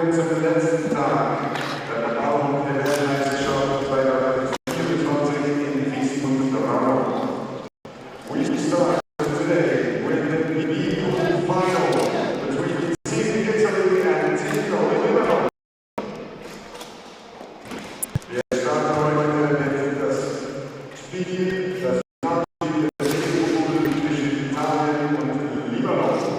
wir zum letzten Tag der Bebauung der Weltmeisterschaft 2024 in Visp-Raron. We start today with the equal final between Team Italy and Team Lebanon. Wir starten heute mit das Spiel, das Finalspiel des Equal zwischen Italien und Libanon.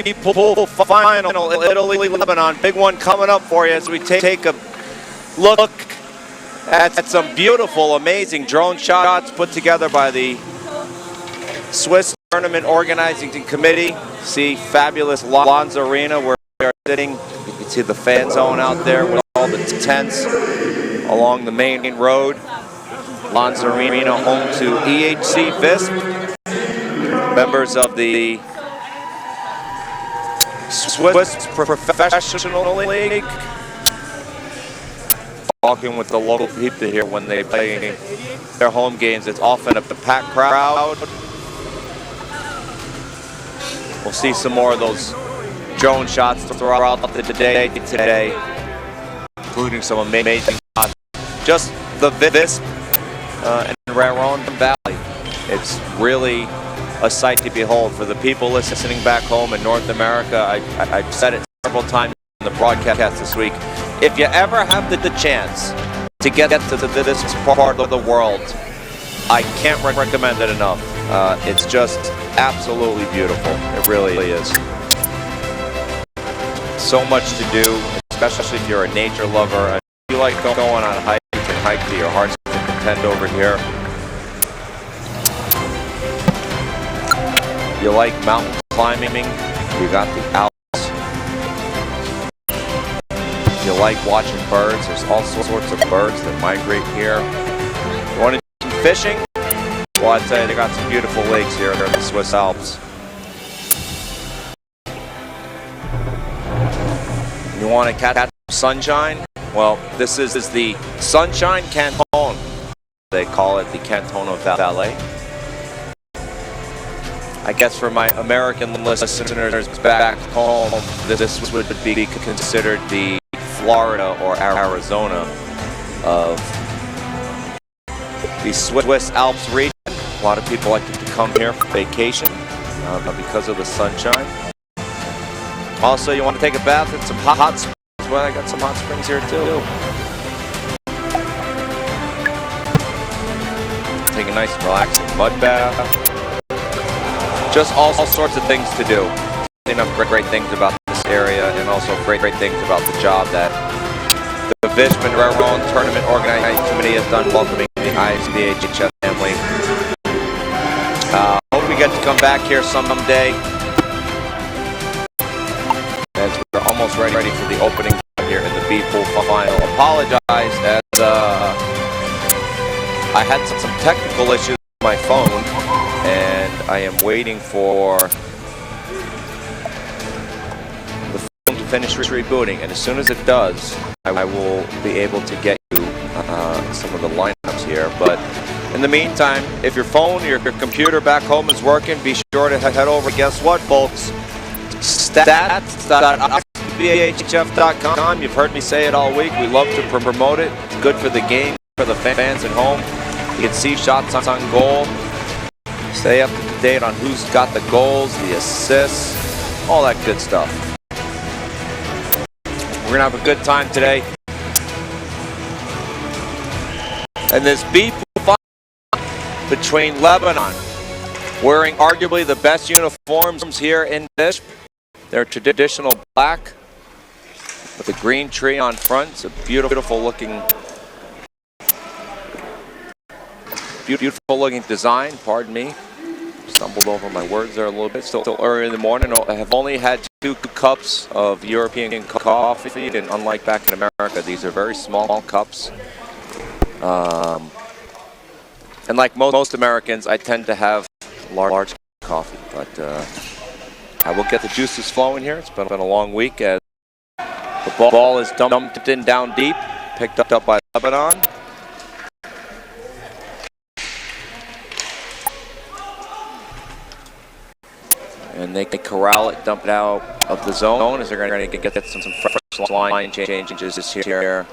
pool final, Italy, Lebanon. Big one coming up for you as we take a look at some beautiful, amazing drone shots put together by the Swiss Tournament Organizing Committee. See fabulous Lons Arena where we are sitting. You can see the fan zone out there with all the tents along the main road. Lons Arena, home to EHC Visp, members of the Swiss Professional League. Talking with the local people here when they play their home games, it's often a packed crowd. We'll see some more of those drone shots throughout the day today, including some amazing shots. Just the Visp and Raron Valley. It's really a sight to behold for the people listening back home in North America. I've said it several times in the broadcast this week. If you ever have the chance to get to this part of the world, I can't recommend it enough. It's just absolutely beautiful. It really is. So much to do, especially if you're a nature lover. If you like going on a hike, you can hike to your heart's content over here. You like mountain climbing, you got the Alps. You like watching birds, there's all sorts of birds that migrate here. You want to do some fishing? Well, I'd say they got some beautiful lakes here in the Swiss Alps. You want to catch some sunshine? Well, this is the Sunshine Canton. They call it the Canton of Valais. I guess for my American listeners back home, this would be considered the Florida or Arizona of the Swiss Alps region. A lot of people like to come here for vacation because of the sunshine. Also, you want to take a bath in some hot springs. Well, I got some hot springs here too. Take a nice relaxing mud bath. Just all sorts of things to do. Enough great things about this area, and also great things about the job that the Visp-Raron Tournament Organizing Committee has done welcoming the ISBHF family. Hope we get to come back here someday. As we're almost ready for the opening here in the B pool final. Apologize as I had some technical issues with my phone, and I am waiting for the phone to finish rebooting, and as soon as it does, I will be able to get you some of the lineups here. But in the meantime, if your phone or your computer back home is working, be sure to head over. Guess what, folks? Stats.ISBHF.com. You've heard me say it all week. We love to promote it. It's good for the game, for the fans at home. You can see shots on goal. Stay up to date on who's got the goals, the assists, all that good stuff. We're going to have a good time today. And this B pool between Lebanon, wearing arguably the best uniforms here in Visp. They're traditional black with a green tree on front. It's a beautiful looking design. Pardon me. Stumbled over my words there a little bit. Still early in the morning. I have only had 2 cups of European coffee, and unlike back in America, these are very small cups. And like most Americans, I tend to have large coffee, but I will get the juices flowing here. It's been a long week as the ball is dumped in down deep, picked up by Lebanon. And they corral it, dump it out of the zone as they're going to get some fresh line changes here.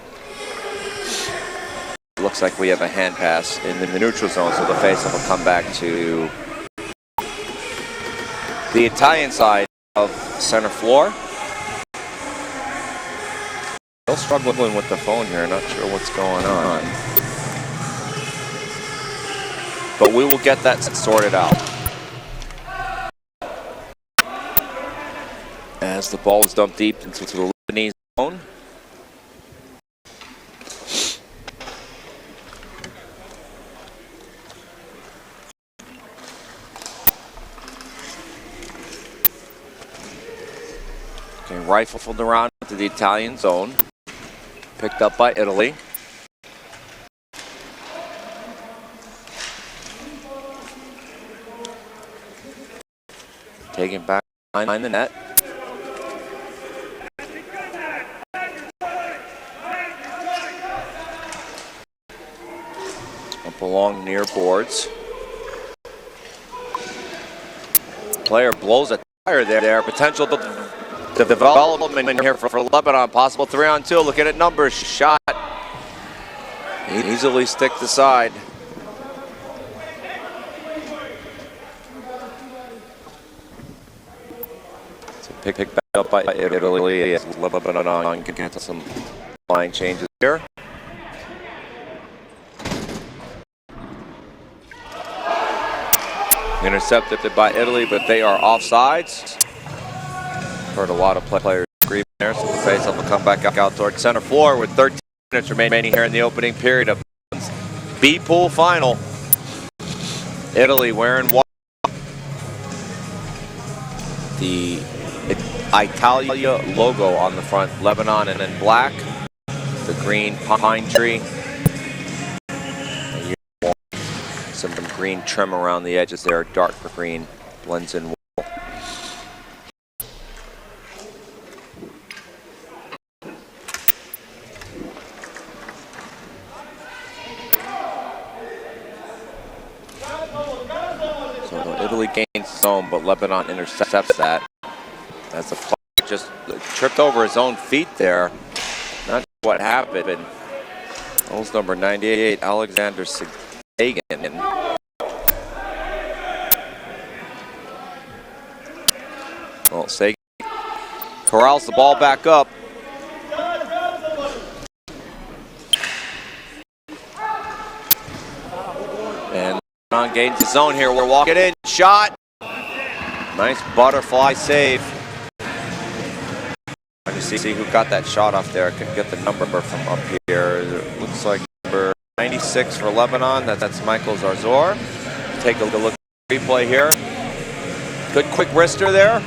Looks like we have a hand pass in the neutral zone, so the faceoff will come back to the Italian side of center floor. Still struggling with the phone here, not sure what's going on. But we will get that sorted out. As the ball is dumped deep into the Lebanese zone. Okay, rifled around to the Italian zone. Picked up by Italy. Taken back behind the net. Up along near boards. Player blows a tire there. Potential development here for Lebanon. Possible 3-on-2. Looking at numbers. Shot. Easily sticked aside. Picked back up by Italy as Lebanon can get some line changes here. Intercepted by Italy, but they are offsides. Heard a lot of players screaming there, so the face-off will come back out towards center floor with 13 minutes remaining here in the opening period of B pool final. Italy wearing white. The Italia logo on the front, Lebanon and then black. The green pine tree. Some green trim around the edges there, dark green, blends in well. So Italy gains zone, but Lebanon intercepts that. As the player just tripped over his own feet there. Not sure what happened. Goals number 98, Alexander Sagan. Well, Sagan corrals the ball back up. And Lebanon gains the zone here. We're walking in. Shot. Nice butterfly save. Trying to see who got that shot off there. I couldn't get the number from up here. It looks like number 96 for Lebanon. That's Michael Zarzor. Take a look at the replay here. Good quick wrister there.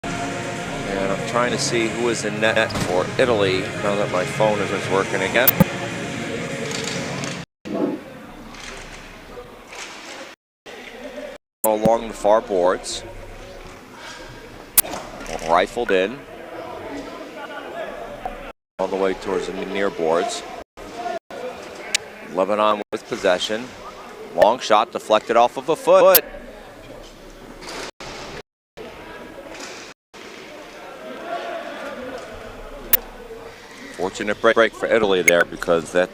And I'm trying to see who is in net for Italy now that my phone isn't working again. Along the far boards. Rifled in. All the way towards the near boards. Lebanon with possession. Long shot deflected off of a foot. Fortunate break for Italy there because that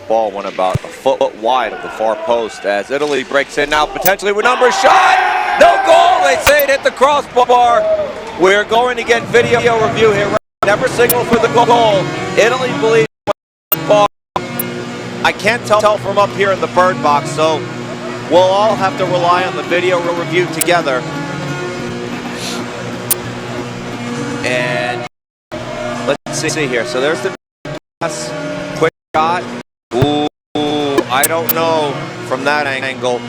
ball went about a foot wide of the far post as Italy breaks in now potentially with numbers. Shot! No goal! They say it hit the crossbar. We're going to get video review here. Never signal for the goal. Italy believes the ball. I can't tell from up here in the bird box, so we'll all have to rely on the video review together. And let's see here. So there's the pass. Quick shot. Ooh, I don't know from that angle.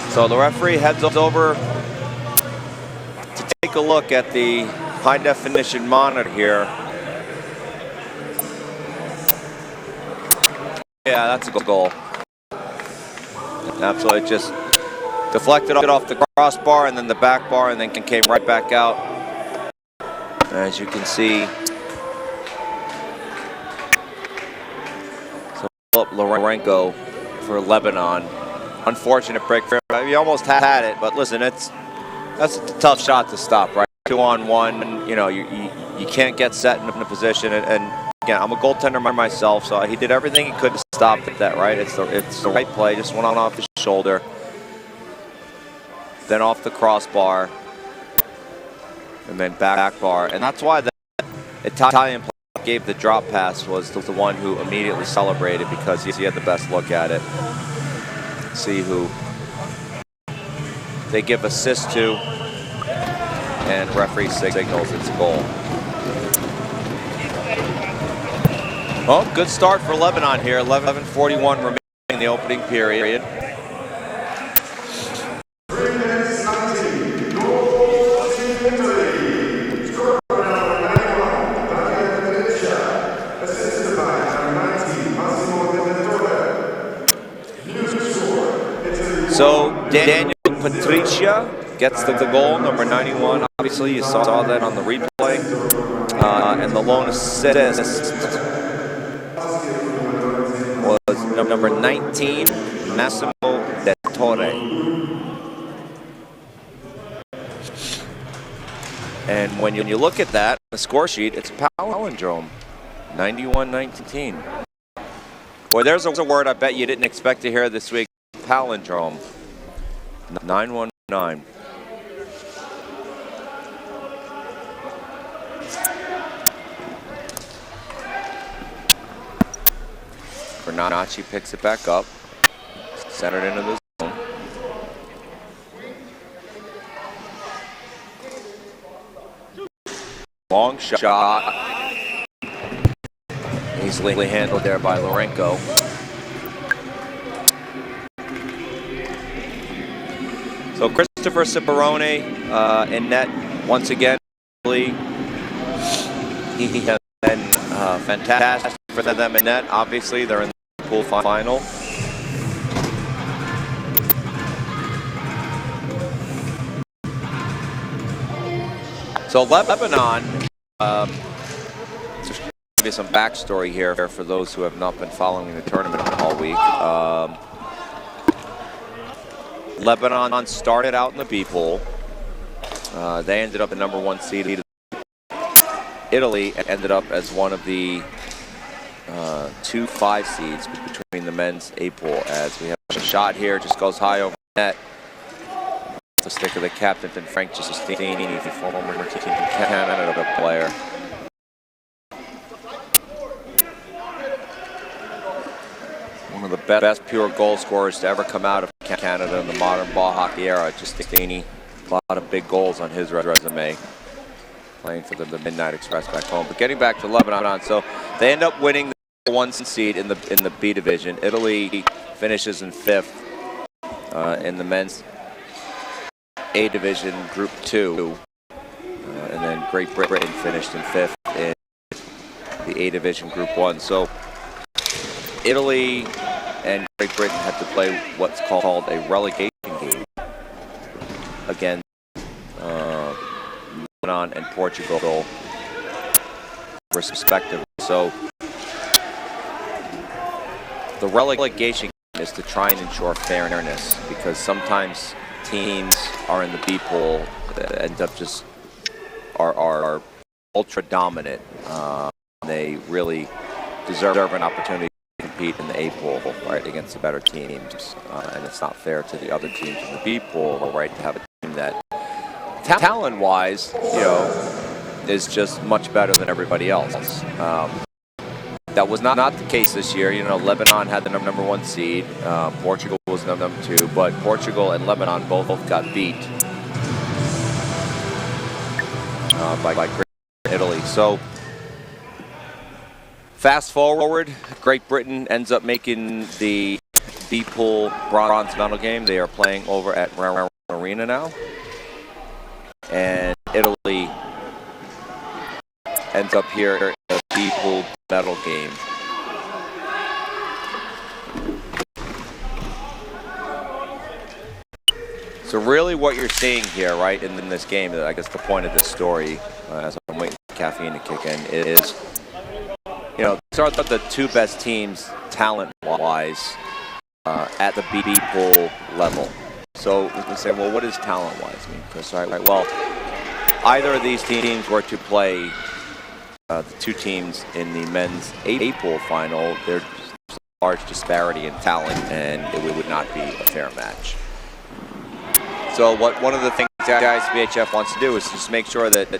So the referee heads over to take a look at the high-definition monitor here. Yeah, that's a goal. Absolutely, just deflected off the crossbar and then the back bar and then came right back out. As you can see, so Lorenko for Lebanon. Unfortunate break for him. He almost had it, but listen, that's a tough shot to stop, right? 2-on-1, you know, you can't get set in a position. And again, I'm a goaltender myself, so he did everything he could to stop that, right? It's the right play, just went on off his shoulder, then off the crossbar, and then back bar. And that's why the Italian player gave the drop pass was the one who immediately celebrated because he had the best look at it. See who they give assist to, and referee signals it's a goal. Oh, good start for Lebanon here. 11:41 remaining in the opening period. So Daniel Patricia gets the goal, number 91. Obviously, you saw that on the replay. And the lone assist was number 19, Massimo De Torre. And when you look at that, the score sheet, it's a palindrome, 91-19. Boy, there's a word I bet you didn't expect to hear this week. Palindrome. 919. Bernacci picks it back up, centered into the zone. Long shot. Easily handled there by Lorenko. So Christopher Ciparone in net once again. He has been fantastic for them in net. Obviously, they're in the pool final. So Lebanon, just give you some backstory here for those who have not been following the tournament all week. Lebanon started out in the B pool. They ended up the number 1 seed. Italy ended up as one of the 2 5 seeds between the men's A pool. As we have a shot here, just goes high over net. The stick of the captain, Frank Giustini, former Team Canada player. One of the best pure goal scorers to ever come out of Canada in the modern ball hockey era. Giustini, a lot of big goals on his resume, playing for the Midnight Express back home. But getting back to Lebanon, so they end up winning the 1 seed in the B division. Italy finishes in 5th in the men's A division, Group 2, and then Great Britain finished in 5th in the A division, Group 1. So Italy and Great Britain had to play what's called a relegation game against Lebanon and Portugal, respectively. So the relegation game is to try and ensure fairness, because sometimes teams are in the B pool end up just are ultra dominant. They really deserve an opportunity to compete in the A pool, right, against the better teams, and it's not fair to the other teams in the B pool, right, to have a team that talent-wise, you know, is just much better than everybody else. That was not the case this year. You know, Lebanon had the number 1 seed. Portugal was number 2, but Portugal and Lebanon both got beat by Great Italy. So fast forward, Great Britain ends up making the B pool bronze medal game. They are playing over at Visp-Raron Arena now, and Italy ends up here in the B pool medal game. So really what you're seeing here, right, in this game, I guess the point of this story, as I'm waiting for caffeine to kick in, is, you know, these are the 2 best teams talent-wise at the B pool level. So we can say, well, what does talent-wise mean, Chris? Right, well, either of these teams were to play the 2 teams in the men's A pool final, there's a large disparity in talent, and it would not be a fair match. So one of the things that ISBHF wants to do is just make sure that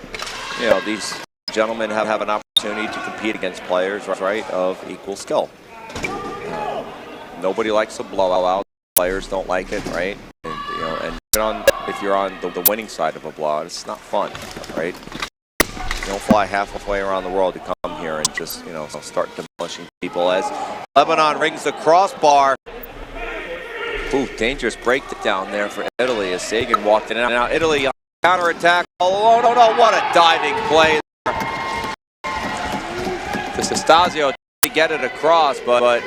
you know, these gentlemen have an opportunity to compete against players, right, of equal skill. Nobody likes a blowout. players don't like it, right? And, you know, and if you're on the winning side of a blowout, it's not fun, right? You don't fly halfway around the world to come here and just, you know, start demolishing people. As Lebanon rings the crossbar. Ooh, dangerous breakdown there for Italy as Sagan walked in and out. Italy on counterattack. Oh, no, what a diving play there. Stasio to get it across, but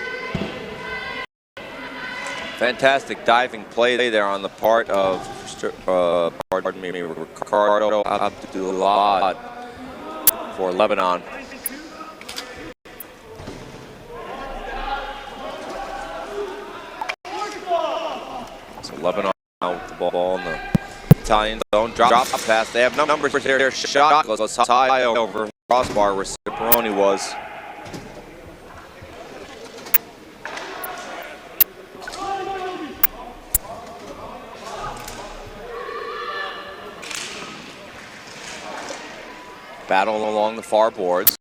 fantastic diving play there on the part of, Ricardo Abdullah for Lebanon. So Lebanon out with the ball in the Italian zone. Drop pass. They have no numbers here. Their shot goes high over crossbar where Visp-Raron was. Battle along the far boards.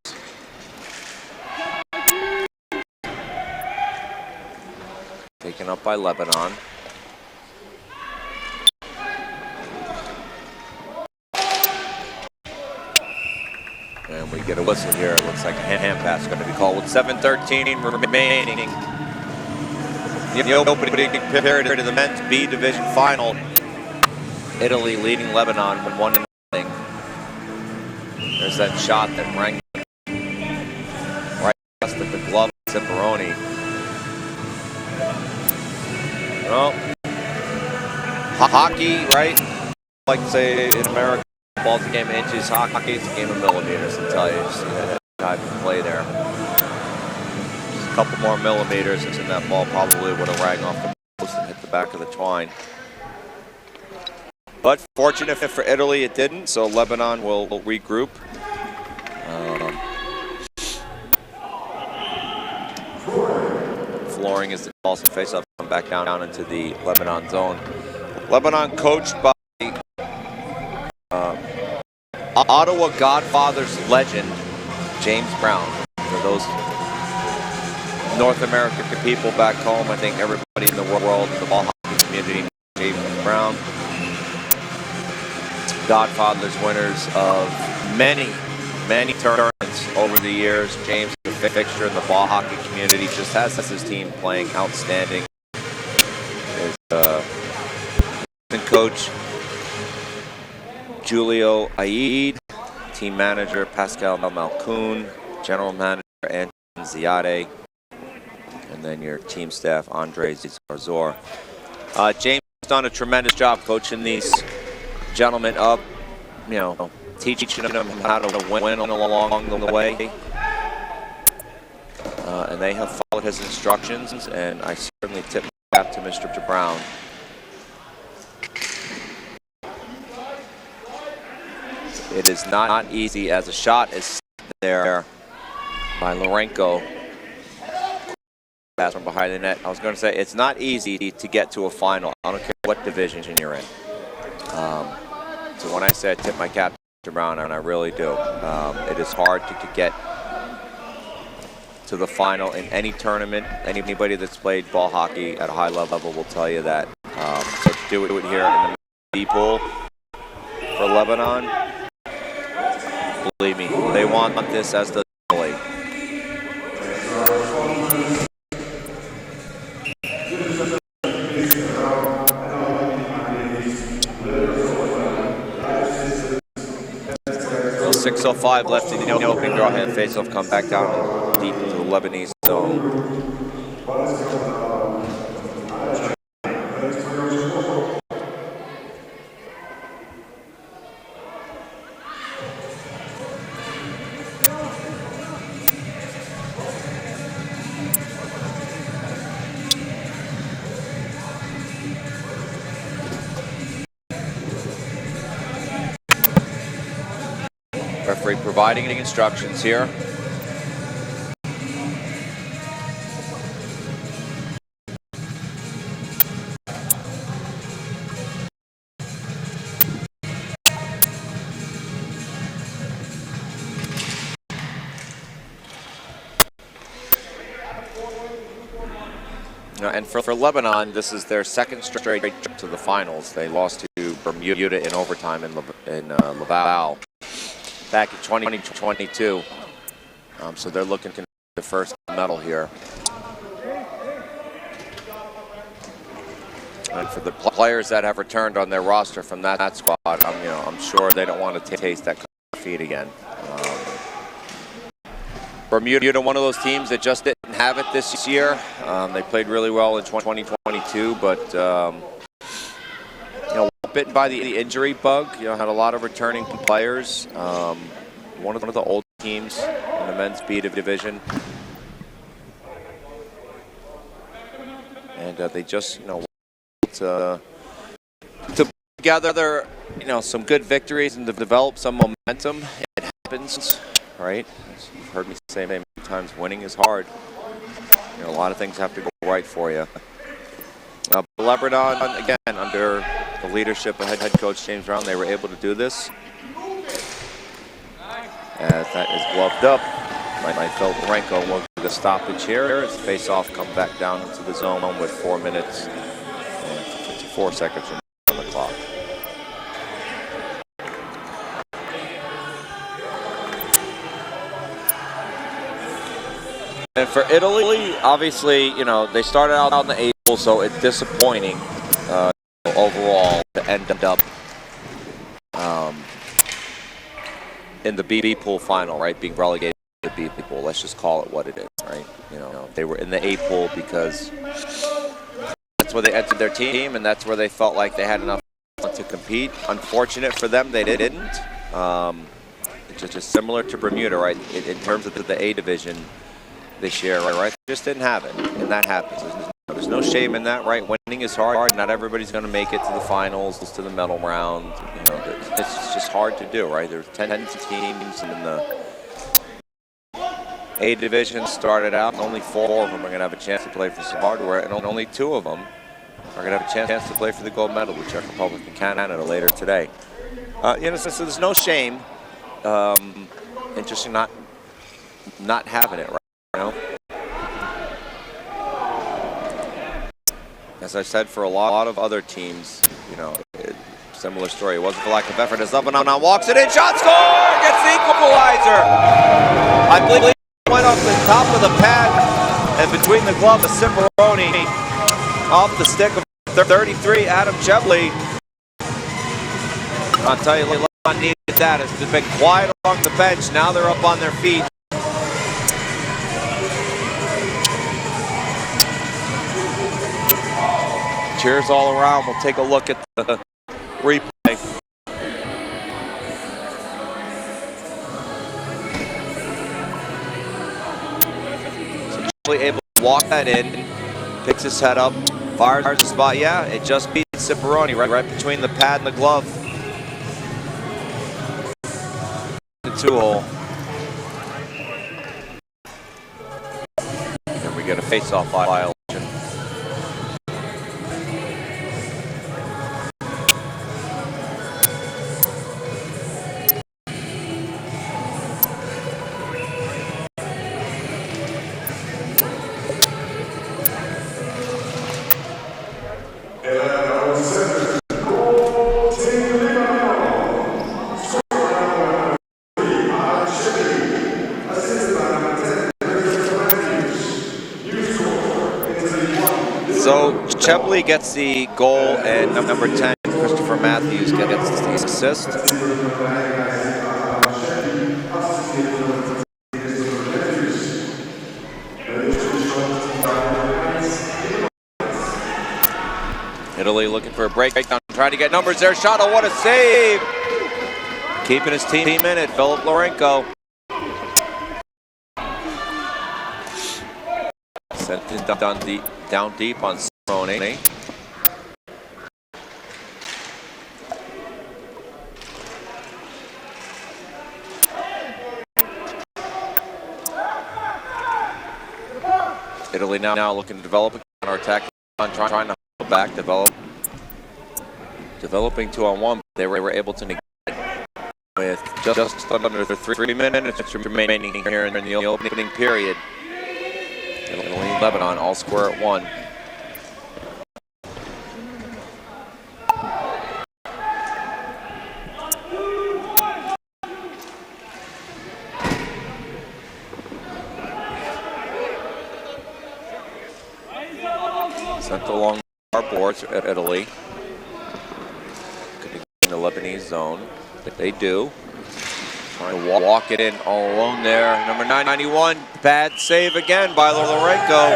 Taken up by Lebanon. And we get a whistle here. It looks like a hand pass is going to be called with 7:13 remaining. The opening period of the men's B division final. Italy leading Lebanon 1-0. There's that shot that rang right past the glove of Visp-Raron. Well, hockey, right? Like to say in America, ball's a game of inches. Hockey is a game of millimeters. I'll tell you, see that type of play there. Just a couple more millimeters, and that ball probably would have rang off the post and hit the back of the twine. But fortunate for Italy, it didn't. So Lebanon will regroup. Flooring is the ball, so face-off come back down into the Lebanon zone. Lebanon coached by Ottawa Godfathers legend James Brown. For those North American people back home, I think everybody in the world, in the ball hockey community, James Brown. Godfathers winners of many tournaments over the years. James, a fixture in the ball hockey community, just has his team playing outstanding. His coach Julio Aid, team manager Pascal Malcoon, general manager Anton Ziade, and then your team staff Andre Zarzor. James has done a tremendous job coaching these gentlemen up, you know, teaching them how to win along the way. And they have followed his instructions, and I certainly tip my cap to Mr. Brown. It is not easy as a shot is there by Lorenko. Pass from behind the net. I was going to say, it's not easy to get to a final. I don't care what division you're in. So when I said tip my cap to Brown, and I really do, it is hard to get to the final in any tournament. Anybody that's played ball hockey at a high level will tell you that. So to do it here in the B pool for Lebanon, believe me, they want this as the league. So 6:05 left in the opening draw. Hand face-off come back down deep into the Lebanese zone. Referee providing instructions here. And for Lebanon, this is their second straight trip to the finals. They lost to Bermuda in overtime in Laval back in 2022. So they're looking for the first medal here. And for the players that have returned on their roster from that squad, I'm sure they don't want to taste that defeat again. Bermuda, one of those teams that just didn't have it this year. They played really well in 2022, but bitten by the injury bug. Had a lot of returning players. One of the old teams in the men's B division, and they just to put together some good victories and to develop some momentum. It happens, right? As you've heard me say many times, winning is hard. A lot of things have to go right for you. Lebanon, again, under the leadership of head coach James Brown, they were able to do this. As that is gloved up, Visp-Raron will do the stoppage here. As face-off come back down into the zone with 4 minutes and 54 seconds on the clock. And for Italy, obviously, they started out on the A pool, so it's disappointing overall to end up in the B pool final, right? Being relegated to the B pool. Let's just call it what it is, right? They were in the A pool because that's where they entered their team, and that's where they felt like they had enough to compete. Unfortunate for them, they didn't. It's just similar to Bermuda, right? In terms of the A division this year, right? Just didn't have it, and that happens. There's no shame in that, right? Winning is hard. Not everybody's going to make it to the finals, to the medal round. It's just hard to do, right? There's 10 teams in the A division started out. Only 4 of them are going to have a chance to play for some hardware, and only 2 of them are going to have a chance to play for the gold medal, the Czech Republic and Canada later today. So there's no shame in just not having it, right? As I said, for a lot of other teams, similar story. It wasn't for lack of effort. As Lebanon now walks it in, shot, score! Gets the equalizer! I believe it went off the top of the pad and between the glove of Visp-Raron off the stick of 33, Adam Chebley. I'll tell you, Lebanon needed that. It's been quiet along the bench. Now they're up on their feet. Cheers all around. We'll take a look at the replay. So Chebley able to walk that in, picks his head up, fires the spot. Yeah, it just beats Visp-Raron right between the pad and the glove. The 2-hole. And we get a face-off violation. So Chebley gets the goal, and number 10, Christopher Matthews, gets the assist. Italy looking for a breakdown, trying to get numbers there. Shot, what a save! Keeping his team in it, Visp-Raron. Sent it down deep on Simone. Italy now looking to develop a counter-attack, trying to hold back, developing 2-on-1. They were able to negate with just under 3 minutes remaining here in the opening period. Italy and Lebanon all square at 1. Sent along our boards at Italy. Could be in the Lebanese zone. But they do. Trying to walk it in all alone there. Number 991. Bad save again by Lorenko.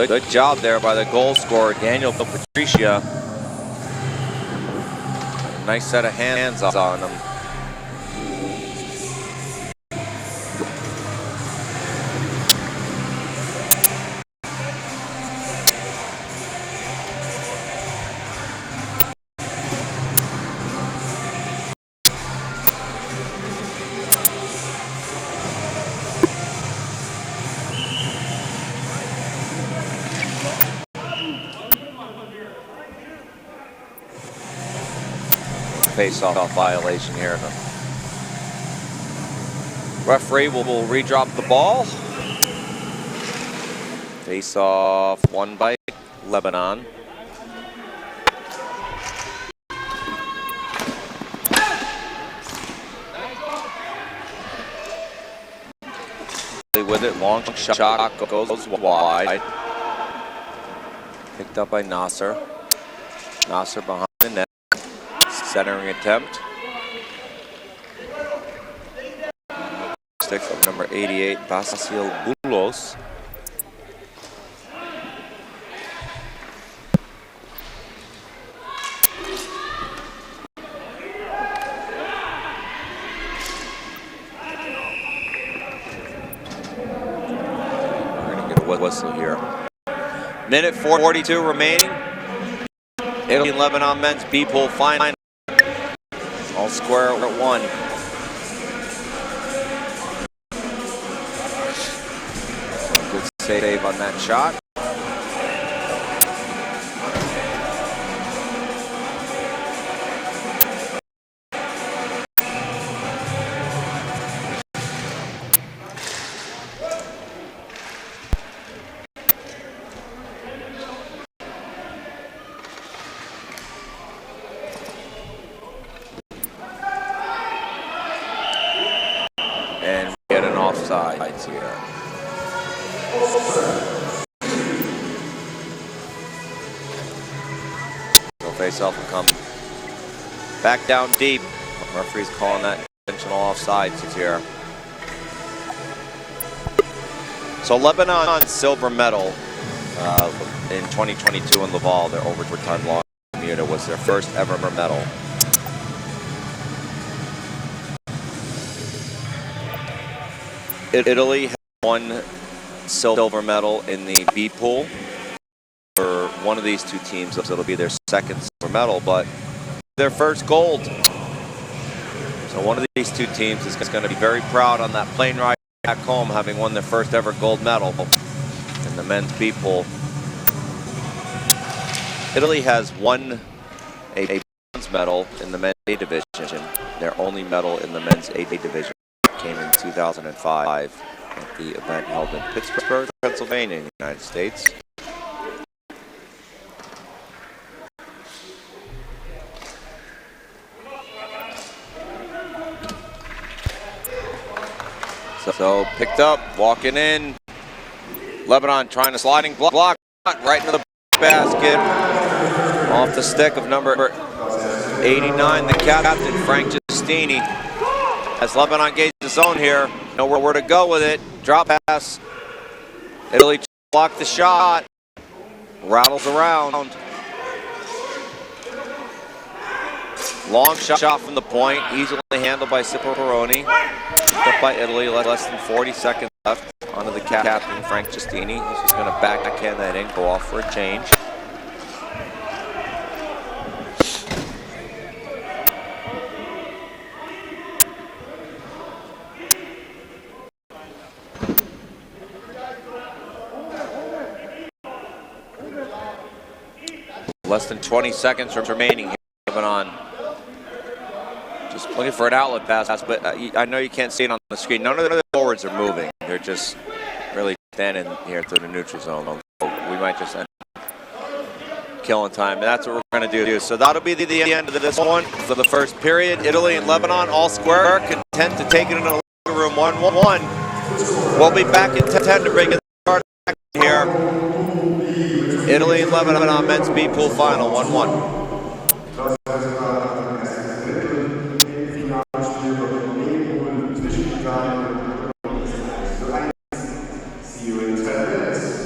Good job there by the goal scorer, Daniel Patricia. Nice set of hands on him. Face-off violation here. Referee will redrop the ball. Face-off, won by Lebanon. With it, long shot goes wide. Picked up by Nasser. Nasser behind the net. Centering attempt. Stick from number 88, Basil Boulos. We're going to get a whistle here. Minute 42 remaining. Italy and Lebanon men's B pool final. All square at 1. Good save on that shot. And get an offsides here. So face-off will come back down deep. Referee's calling that intentional offsides here. So Lebanon silver medal in 2022 in Laval. Their overtime loss unit was their first ever medal. Italy has won silver medal in the B pool. For one of these two teams, it'll be their second silver medal, but their first gold. So one of these two teams is going to be very proud on that plane ride back home, having won their first ever gold medal in the men's B pool. Italy has won a bronze medal in the men's A division. Their only medal in the men's A division came in 2005 at the event held in Pittsburgh, Pennsylvania, in the United States. So picked up, walking in. Lebanon trying to sliding block right into the basket. Off the stick of number 89, the captain, Frank Giustini. As Lebanon gauges the zone here, nowhere where to go with it. Drop pass. Italy blocked the shot. Rattles around. Long shot from the point, easily handled by Visp-Raron. Picked up by Italy, less than 40 seconds left. Onto the captain, Frank Giustini. He's just going to backhand that in, go off for a change. Less than 20 seconds remaining here. Lebanon just looking for an outlet pass, but I know you can't see it on the screen. None of the forwards are moving. They're just really standing here through the neutral zone. So we might just end up killing time, and that's what we're going to do. So that'll be the end of this one for the first period. Italy and Lebanon all square, content to take it in the locker room 1-1. We'll be back in 10 to bring it start here. Italy and Lebanon men's B pool final 1-1. Das Resultat hat im ersten Drittel im Finalspiel Pool zwischen Italien und Lebanon ist 1:1. See you in 10 minutes.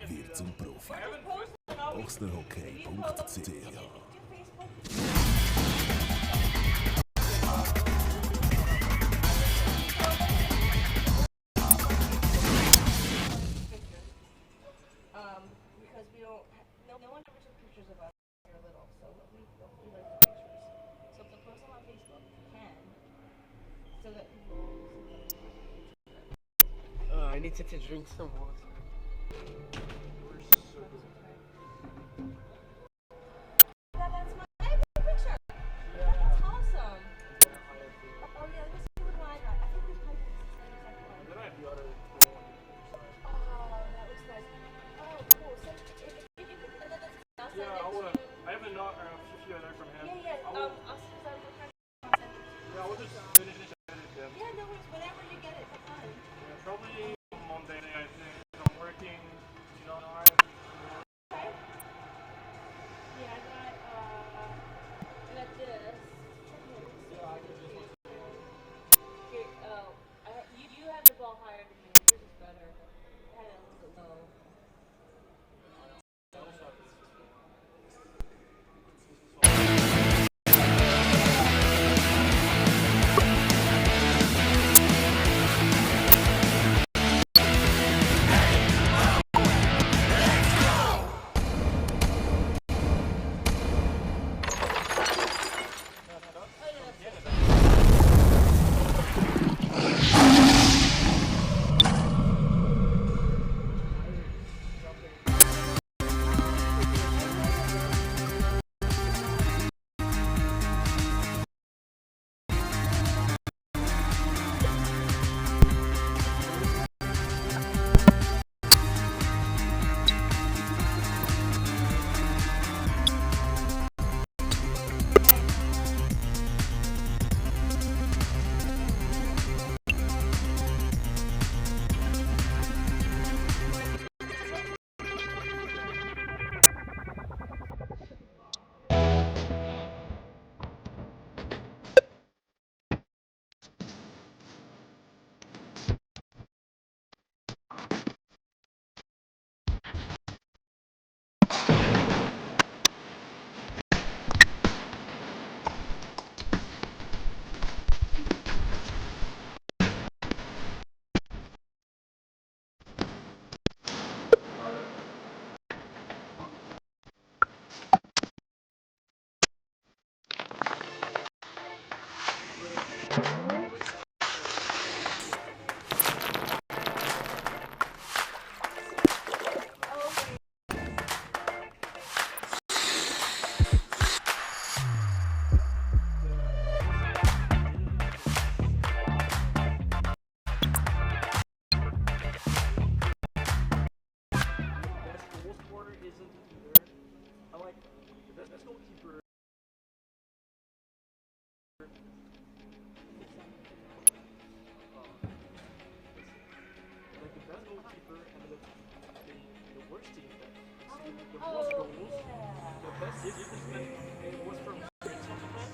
Wird zum Profi. Ochsnerhockey.ch because we don't, no one ever took pictures of us when we were little, so we like the pictures. So if the post them on Facebook, you can, so that people I need to drink some water. That's my picture. That's awesome. Oh yeah, let me see what I got. I think we played this. Then I have the other one. Oh, that looks nice. Oh, cool. So if you can, I'll send Yeah, it I will. to. I have a not a few other from him. Yeah, yeah. I'll I'll send it to. yeah, we'll just finish it and edit them. Yeah, no worries. Whenever you get it, that's fine. Yeah, probably Monday, I think. I'm working 9 sports team that the most Oh, goals, yeah. the best difference was from grade 2 to that.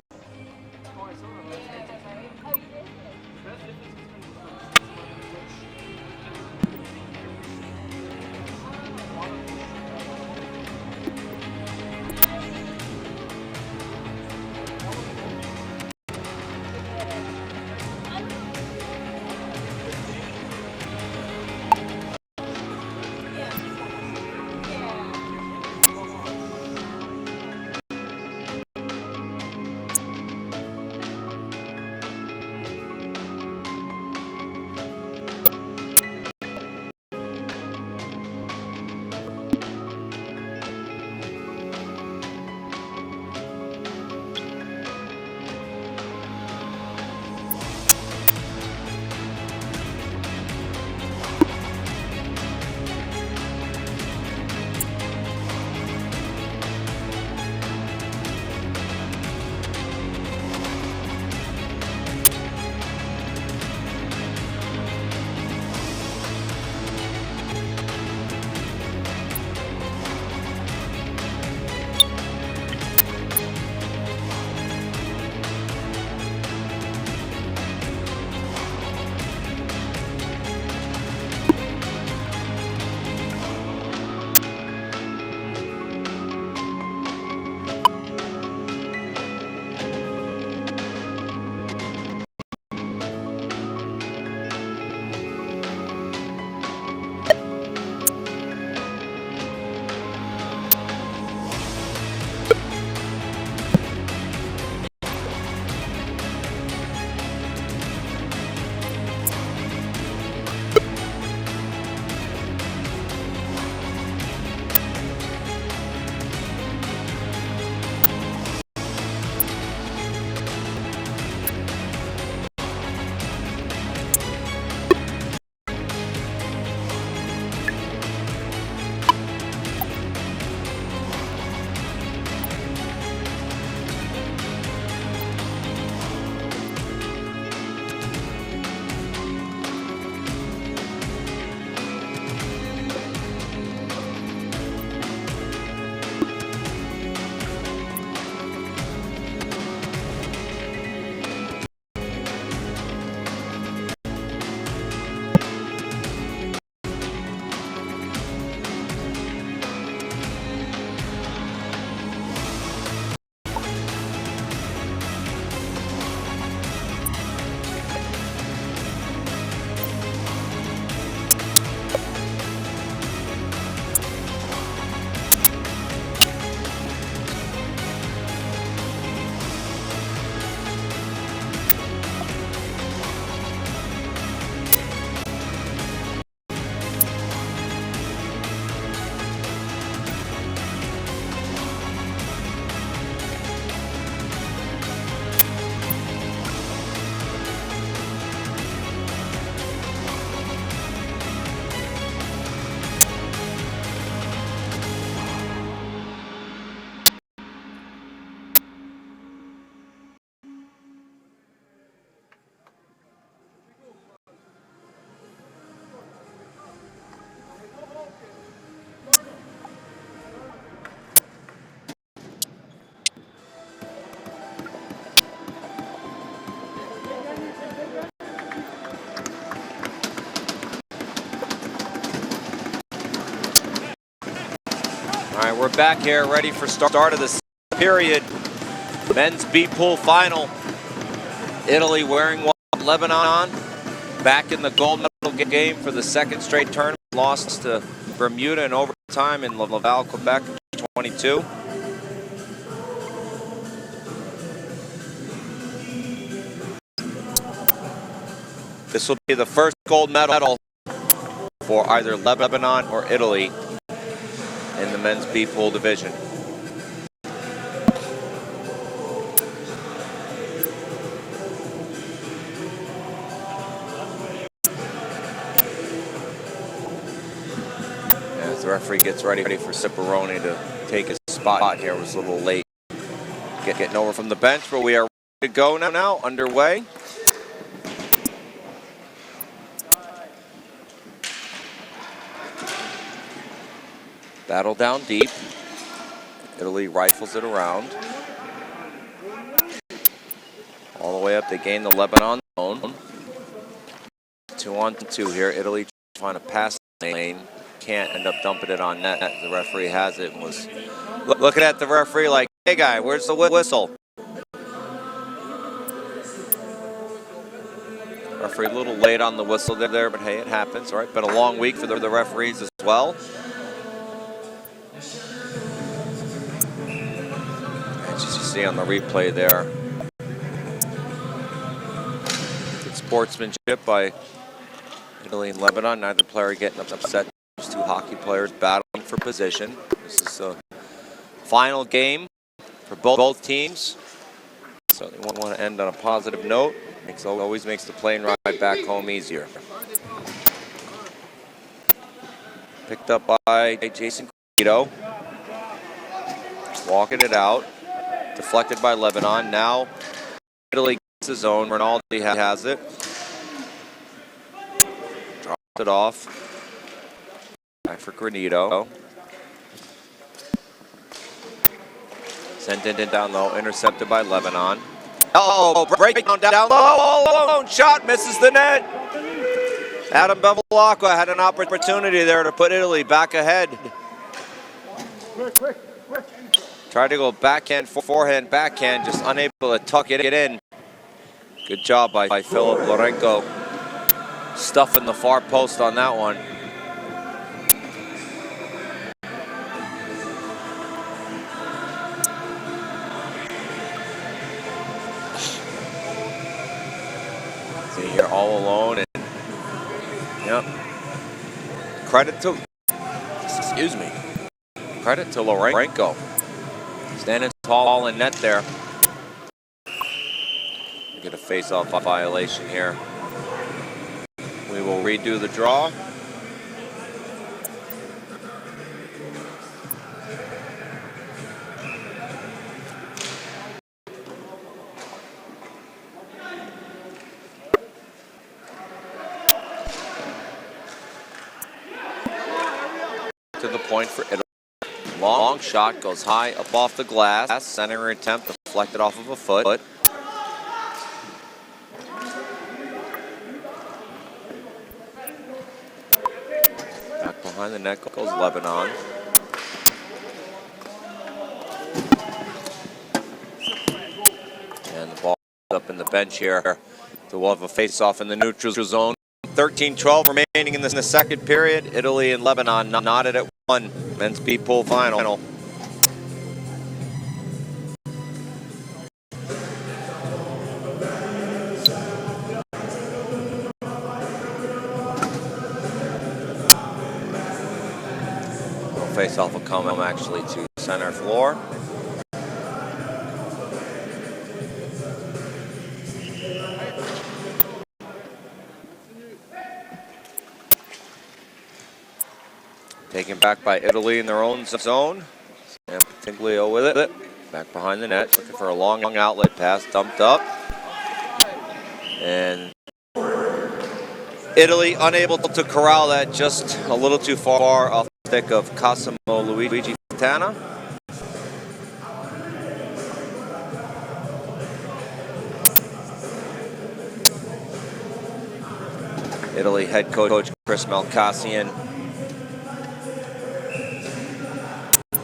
Oh, I saw that last Yeah, night. right? Oh, you did? The best difference was from grade 6 money, which every single day, a lot of All right, we're back here ready for start of the period. Men's B pool final. Italy wearing white, Lebanon back in the gold medal game for the second straight tournament. Lost to Bermuda in overtime in Laval, Quebec, 22. This will be the first gold medal for either Lebanon or Italy in the men's B pool division. As the referee gets ready for Visp-Raron to take his spot here, was a little late getting over from the bench, but we are ready to go now, underway. Battle down deep. Italy rifles it around. All the way up, they gain the Lebanon zone. 2-on-2 here. Italy trying to pass the lane. Can't end up dumping it on net. The referee has it and was looking at the referee like, hey guy, where's the whistle? Referee a little late on the whistle there, but hey, it happens. All right, been a long week for the referees as well. And as you see on the replay there, good sportsmanship by Italy and Lebanon. Neither player getting upset. These two hockey players battling for position. This is a final game for both teams. Certainly want to end on a positive note. Always makes the plane ride back home easier. Picked up by Jason Corito. Walking it out. Deflected by Lebanon. Now Italy gets his own. Rinaldi has it. Dropped it off. Back for Granito. Sent it down low. Intercepted by Lebanon. Oh, breakdown down low. Shot misses the net. Adam Bevilacqua had an opportunity there to put Italy back ahead. Tried to go backhand, forehand, backhand, just unable to tuck it in. Good job by Philip Lorenko. Stuffing the far post on that one. See here all alone. And, yep. Credit to Lorenko. Standing tall in net there. We get a face-off violation here. We will redo the draw. To the point for Italy. Long shot goes high up off the glass. Center attempt deflected off of a foot. Back behind the net goes Lebanon. And the ball up in the bench here. So we'll have a face-off in the neutral zone. 13-12 remaining in the second period. Italy and Lebanon knotted at 1. Men's B pool final. Face-off will come actually to center floor. Taken back by Italy in their own zone. And Tiglio with it. Back behind the net, looking for a long outlet pass, dumped up. And Italy unable to corral that, just a little too far off the stick of Cosimo Luigi Fontana. Italy head coach Chris Malcassian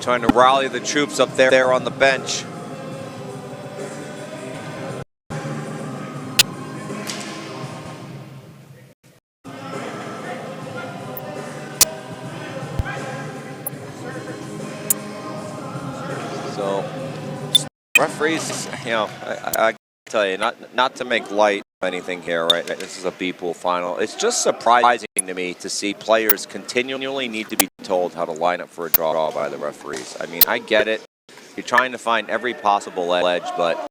trying to rally the troops up there on the bench. So, referees, you know, I tell you, not to make light of anything here, right? This is a B pool final. It's just surprising to me to see players continually need to be told how to line up for a draw by the referees. I mean, I get it. You're trying to find every possible edge, but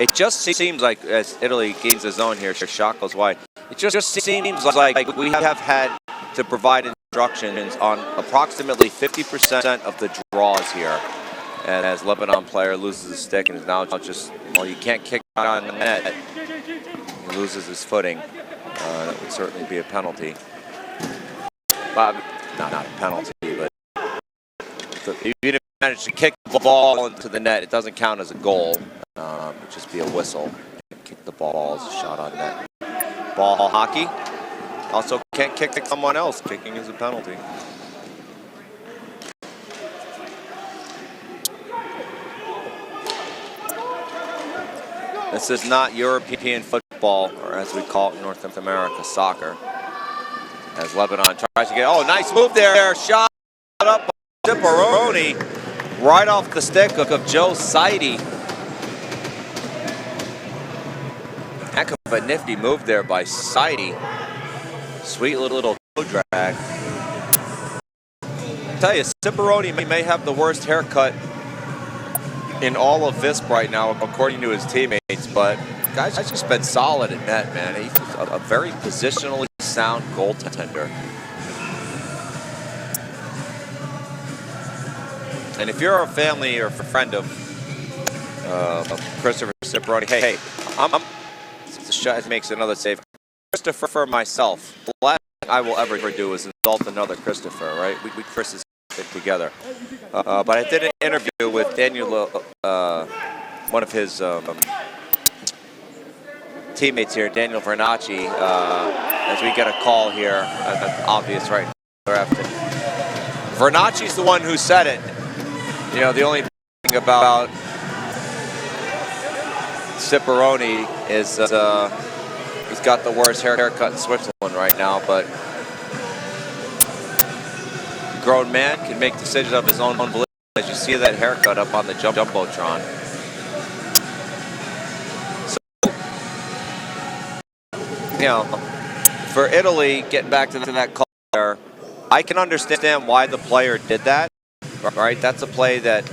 it just seems like as Italy gains the zone here, shot goes wide. It just seems like we have had to provide instructions on approximately 50% of the draws here. And as Lebanon player loses his stick and is now just, well, you can't kick on the net. He loses his footing. That would certainly be a penalty. Not a penalty, but if you didn't manage to kick the ball into the net, it doesn't count as a goal. It would just be a whistle. Kick the ball as a shot on net. Ball hockey. Also can't kick someone else. Kicking is a penalty. This is not European football, or as we call it in North America, soccer. As Lebanon tries to get, oh, nice move there. Shot up by Visp-Raron, right off the stick of Joe Seide. Heck of a nifty move there by Seide. Sweet little toe drag. I tell you, Visp-Raron may have the worst haircut in all of Visp right now, according to his teammates, but guy's just been solid in net, man. He's a very positionally sound goaltender. And if you're a family or a friend of Christopher Visp-Raron, hey, the shot makes another save. Christopher, myself, the last thing I will ever do is insult another Christopher, right? We Chris's together. But I did an interview with Daniel, one of his teammates here, Daniel Vernacci, as we get a call here, obvious right after. Vernacci's the one who said it. You know, the only thing about Visp-Raron is he's got the worst haircut in Switzerland right now, but grown man can make decisions of his own volition. As you see that haircut up on the jumbotron. So, you know, for Italy, getting back to that call there, I can understand why the player did that. Right, that's a play that,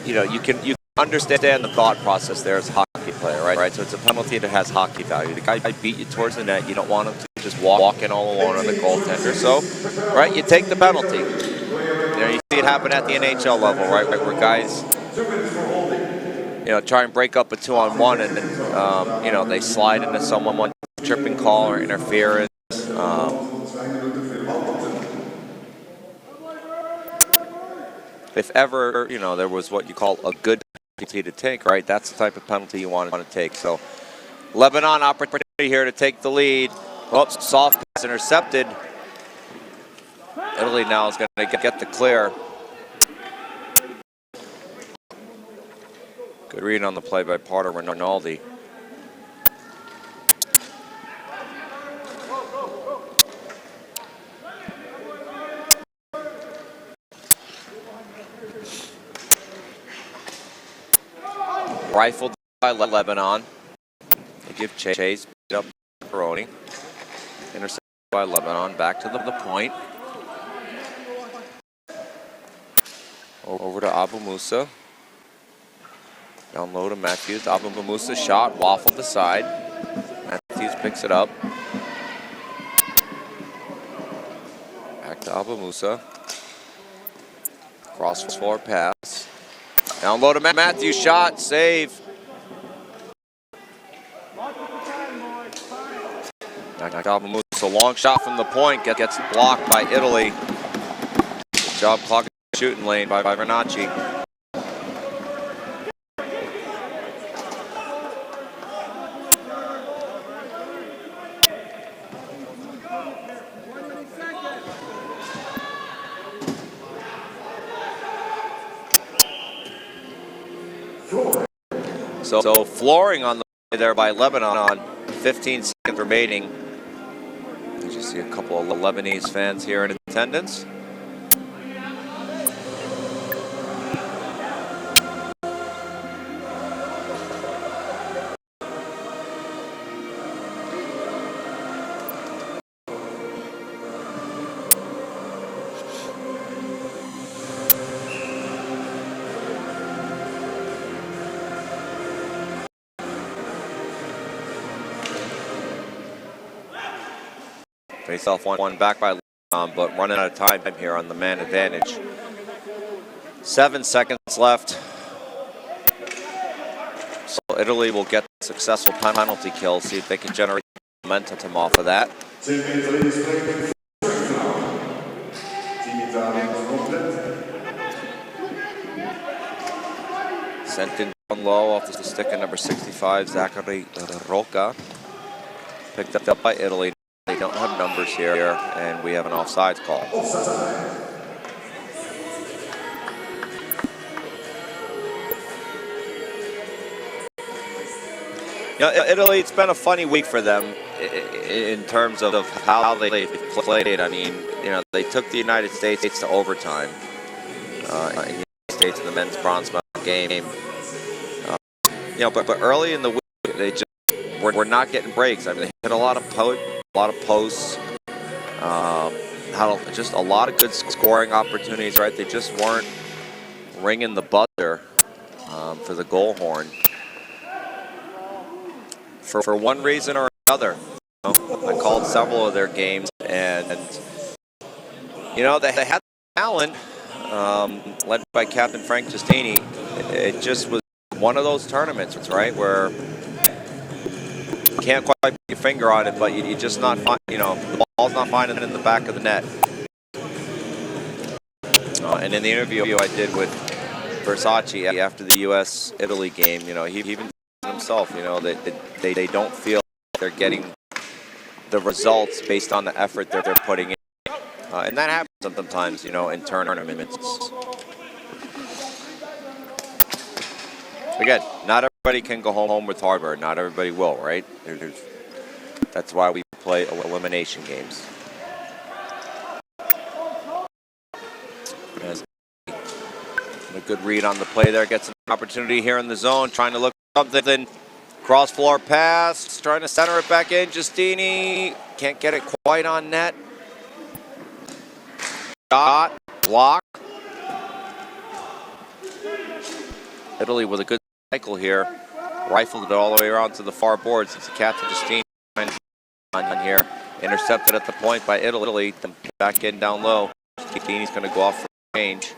you know, you can understand the thought process there as a hockey player, right? So it's a penalty that has hockey value. The guy beat you towards the net. You don't want him to just walk in all alone on the goaltender. So, right, you take the penalty. You know, you see it happen at the NHL level, right? Where guys, you know, try and break up a 2-on-1 and then, you know, they slide into someone, one tripping call or interference. If ever, you know, there was what you call a good penalty to take, right? That's the type of penalty you want to take. So, Lebanon opportunity here to take the lead. Oops, soft pass intercepted. Italy now is going to get the clear. Good read on the play by Porter Rinaldi. Rifled by Lebanon. They give chase, beat up Peroni. Intercepted by Lebanon, back to the point. Over to Abu Musa. Down low to Matthews. Abu Musa shot, waffled the side. Matthews picks it up. Back to Abu Musa. Cross floor pass. Down low to Matthews, shot, save. Abu Musa, long shot from the point, gets blocked by Italy. Good job clogging the shooting lane by Vernacci. So flooring on the play there by Lebanon, 15 seconds remaining. You just see a couple of Lebanese fans here in attendance. Face off one back by Lebanon, but running out of time here on the man advantage. 7 seconds left. So Italy will get a successful penalty kill, see if they can generate momentum off of that. Sent in down low off the stick of number 65, Zachary Roca. Picked up by Italy. They don't have numbers here, and we have an offsides call. You know, Italy, it's been a funny week for them in terms of how they played. I mean, you know, they took the United States to overtime in the United States in the men's bronze medal game. You know, but early in the week, they just were not getting breaks. I mean, they hit a lot of posts, had just a lot of good scoring opportunities. Right, they just weren't ringing the buzzer for the goal horn for one reason or another. You know, I called several of their games, and you know, they had talent, led by Captain Frank Giustini. It just was one of those tournaments, right, where you can't quite put your finger on it, but you just not find, you know, the ball's not finding it in the back of the net. And in the interview I did with Versace after the U.S.-Italy game, you know, he even said himself, you know, that they don't feel they're getting the results based on the effort that they're putting in. And that happens sometimes, you know, in tournaments. Again, not everybody can go home with Harvard. Not everybody will, right? That's why we play elimination games. As a good read on the play there, gets an opportunity here in the zone, trying to look for something. Cross floor pass, trying to center it back in. Giustini can't get it quite on net. Shot, block. Italy with a good cycle here. Rifled it all the way around to the far boards. It's a Captain Giustini on here. Intercepted at the point by Italy. Then back in down low. Giustini's going to go off for change.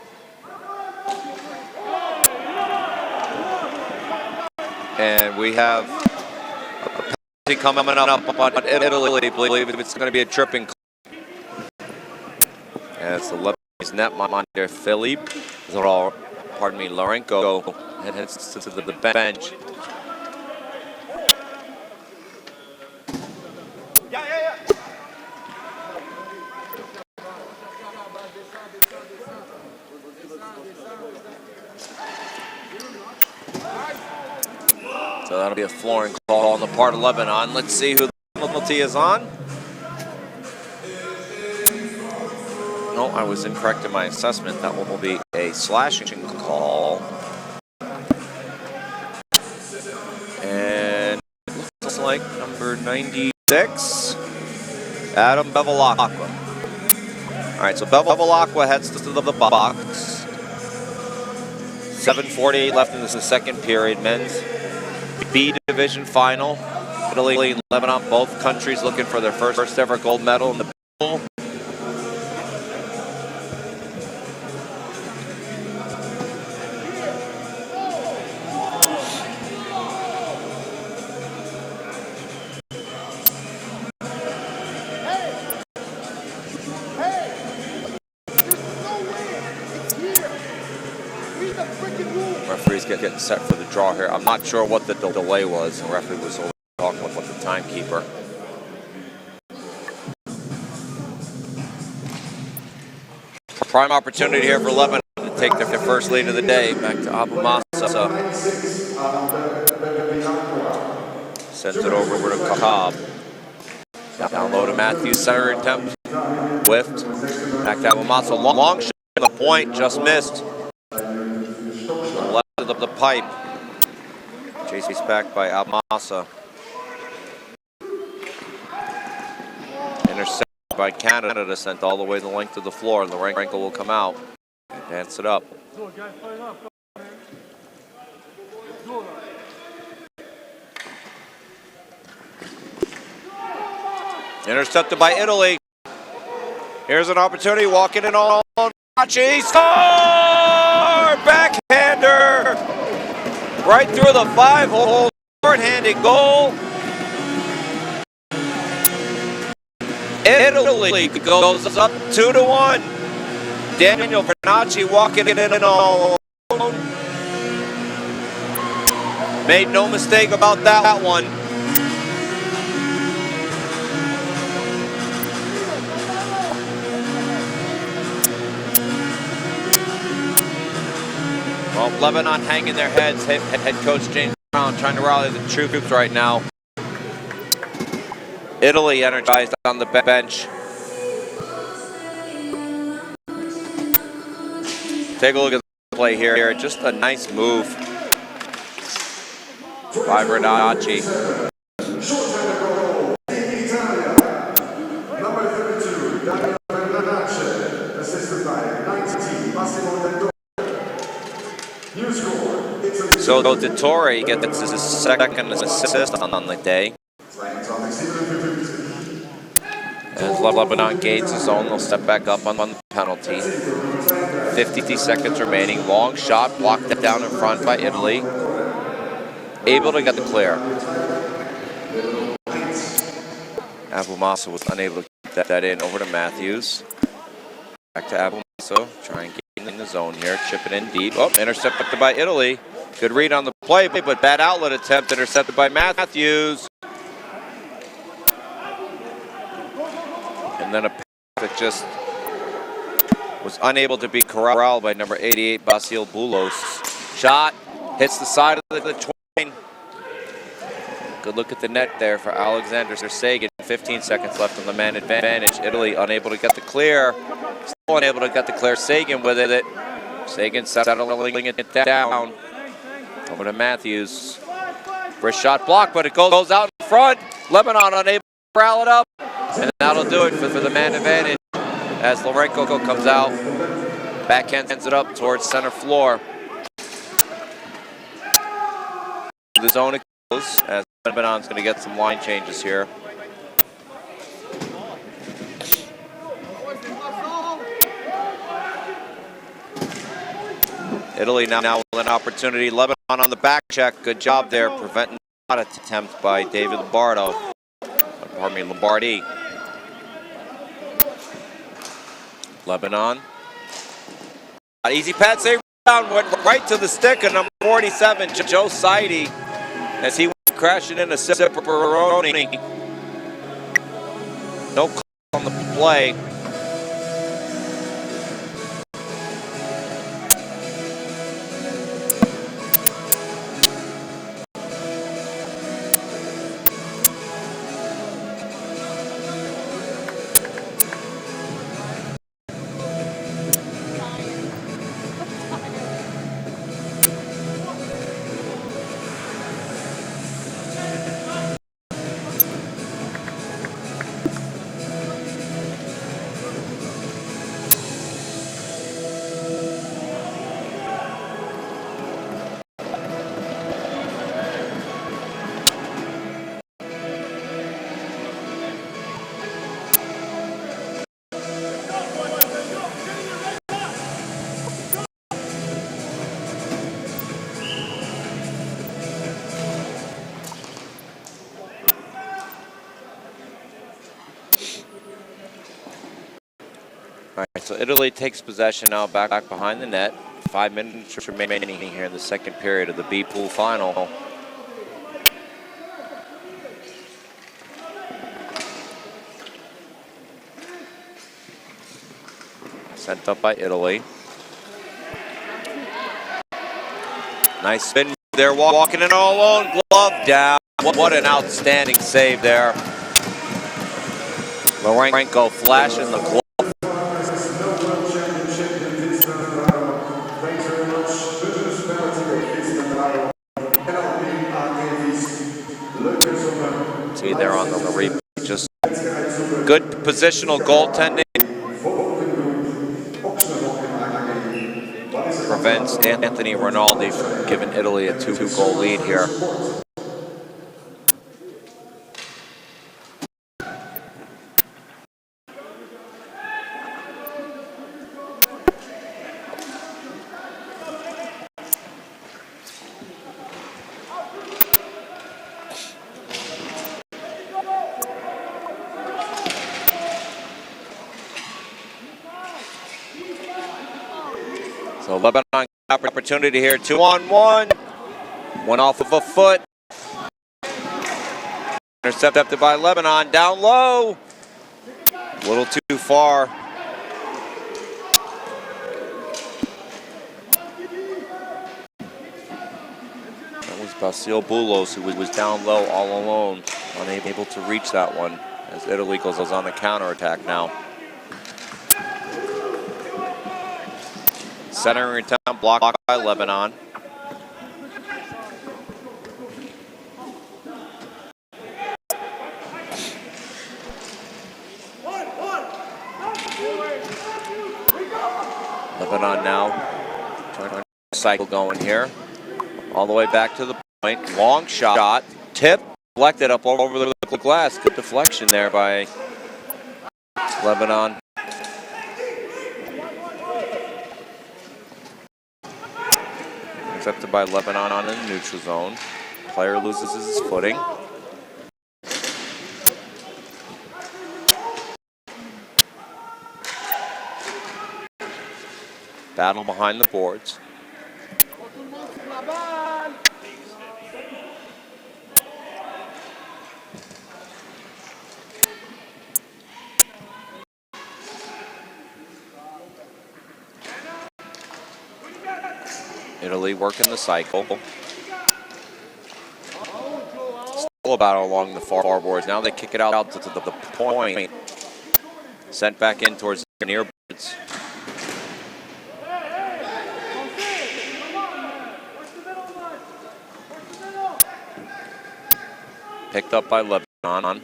And we have a penalty coming up on Italy. I believe it's going to be a tripping call. As the Lebanese netminder Philippe Lorenko heads to the bench. So that'll be a flooring call on the part of Lebanon. Let's see who the penalty is on. No, I was incorrect in my assessment. That will be a slashing call. And it looks like number 96, Adam Bevilacqua. All right, so Bevilacqua heads to the box. 7:48 left in the second period. Men's B division final. Italy and Lebanon, both countries looking for their first ever gold medal in the pool. Referee's getting set for the draw here. I'm not sure what the delay was. The referee was talking with the timekeeper. Prime opportunity here for Lebanon to take their first lead of the day. Back to Abu Massa. Sends it over to Cobb. Down low to Matthews. Center attempt. Whiffed. Back to Abu Massa. Long shot to the point. Just missed. Left of the pipe. Chase back by Massa. Intercepted by Canada, sent all the way the length of the floor, and Lorenko will come out and dance it up. Intercepted by Italy. Here's an opportunity, walking in all on Versace. Score! Backhander! Right through the 5-hole, short-handed goal. Italy goes up 2-1. Daniel Vernacci walking in all alone. Made no mistake about that one. Well, Lebanon hanging their heads. Head coach James Brown trying to rally the troops right now. Italy energized on the bench. Take a look at the play here. Just a nice move by Vernacci. Number 32, Daniel Vernacci, assisted by 19, Massimo. So Dottore gets his second assist on the day. As Lebanon gains his own, they'll step back up on the penalty. 50 seconds remaining. Long shot blocked down in front by Italy. Able to get the clear. Abumasa was unable to keep that in. Over to Matthews. Back to Abumasa. Try and get in the zone here. Chip it in deep. Oh, intercepted by Italy. Good read on the play, but bad outlet attempt. Intercepted by Matthews. And then a pass that just was unable to be corralled by number 88, Basil Boulos. Shot hits the side of the twine. Good look at the net there for Alexander Sagan. 15 seconds left on the man advantage. Italy unable to get the clear. Still unable to get the clear. Sagan with it. Sagan settling it down. Over to Matthews. First shot blocked, but it goes out in front. Lebanon unable to corral it up. And that'll do it for the man advantage as Lorenko comes out. Backhands it up towards center floor. The zone it goes as Lebanon's going to get some line changes here. Italy now with an opportunity. Lebanon on the back check. Good job there, preventing the shot attempt by David Lombardo. Pardon me, Lombardi. Lebanon. Easy pass, save down, went right to the stick of number 47, Joe Saidi, as he went crashing into Visp-Raron. No call on the play. All right, so Italy takes possession now back behind the net. 5 minutes remaining here in the second period of the B pool final. Sent up by Italy. Nice spin there, walking in all alone, glove down. What an outstanding save there. Lorenko flashing the glove. See there on the replay, just good positional goaltending. Prevents Anthony Rinaldi from giving Italy a 2-goal lead here. So Lebanon opportunity here, 2-on-1. One off of a foot. Intercepted by Lebanon, down low. A little too far. That was Basil Boulos, who was down low all alone, unable to reach that one, as Italy goes on the counterattack now. Centering attempt blocked by Lebanon. Lebanon now trying to cycle going here. All the way back to the point. Long shot. Tip. Deflected up over the glass. Good deflection there by Lebanon. Intercepted by Lebanon in the neutral zone. Player loses his footing. Battle behind the boards. Italy working the cycle. Still a battle along the far boards. Now they kick it out to the point. Sent back in towards the near boards. Picked up by Lebanon.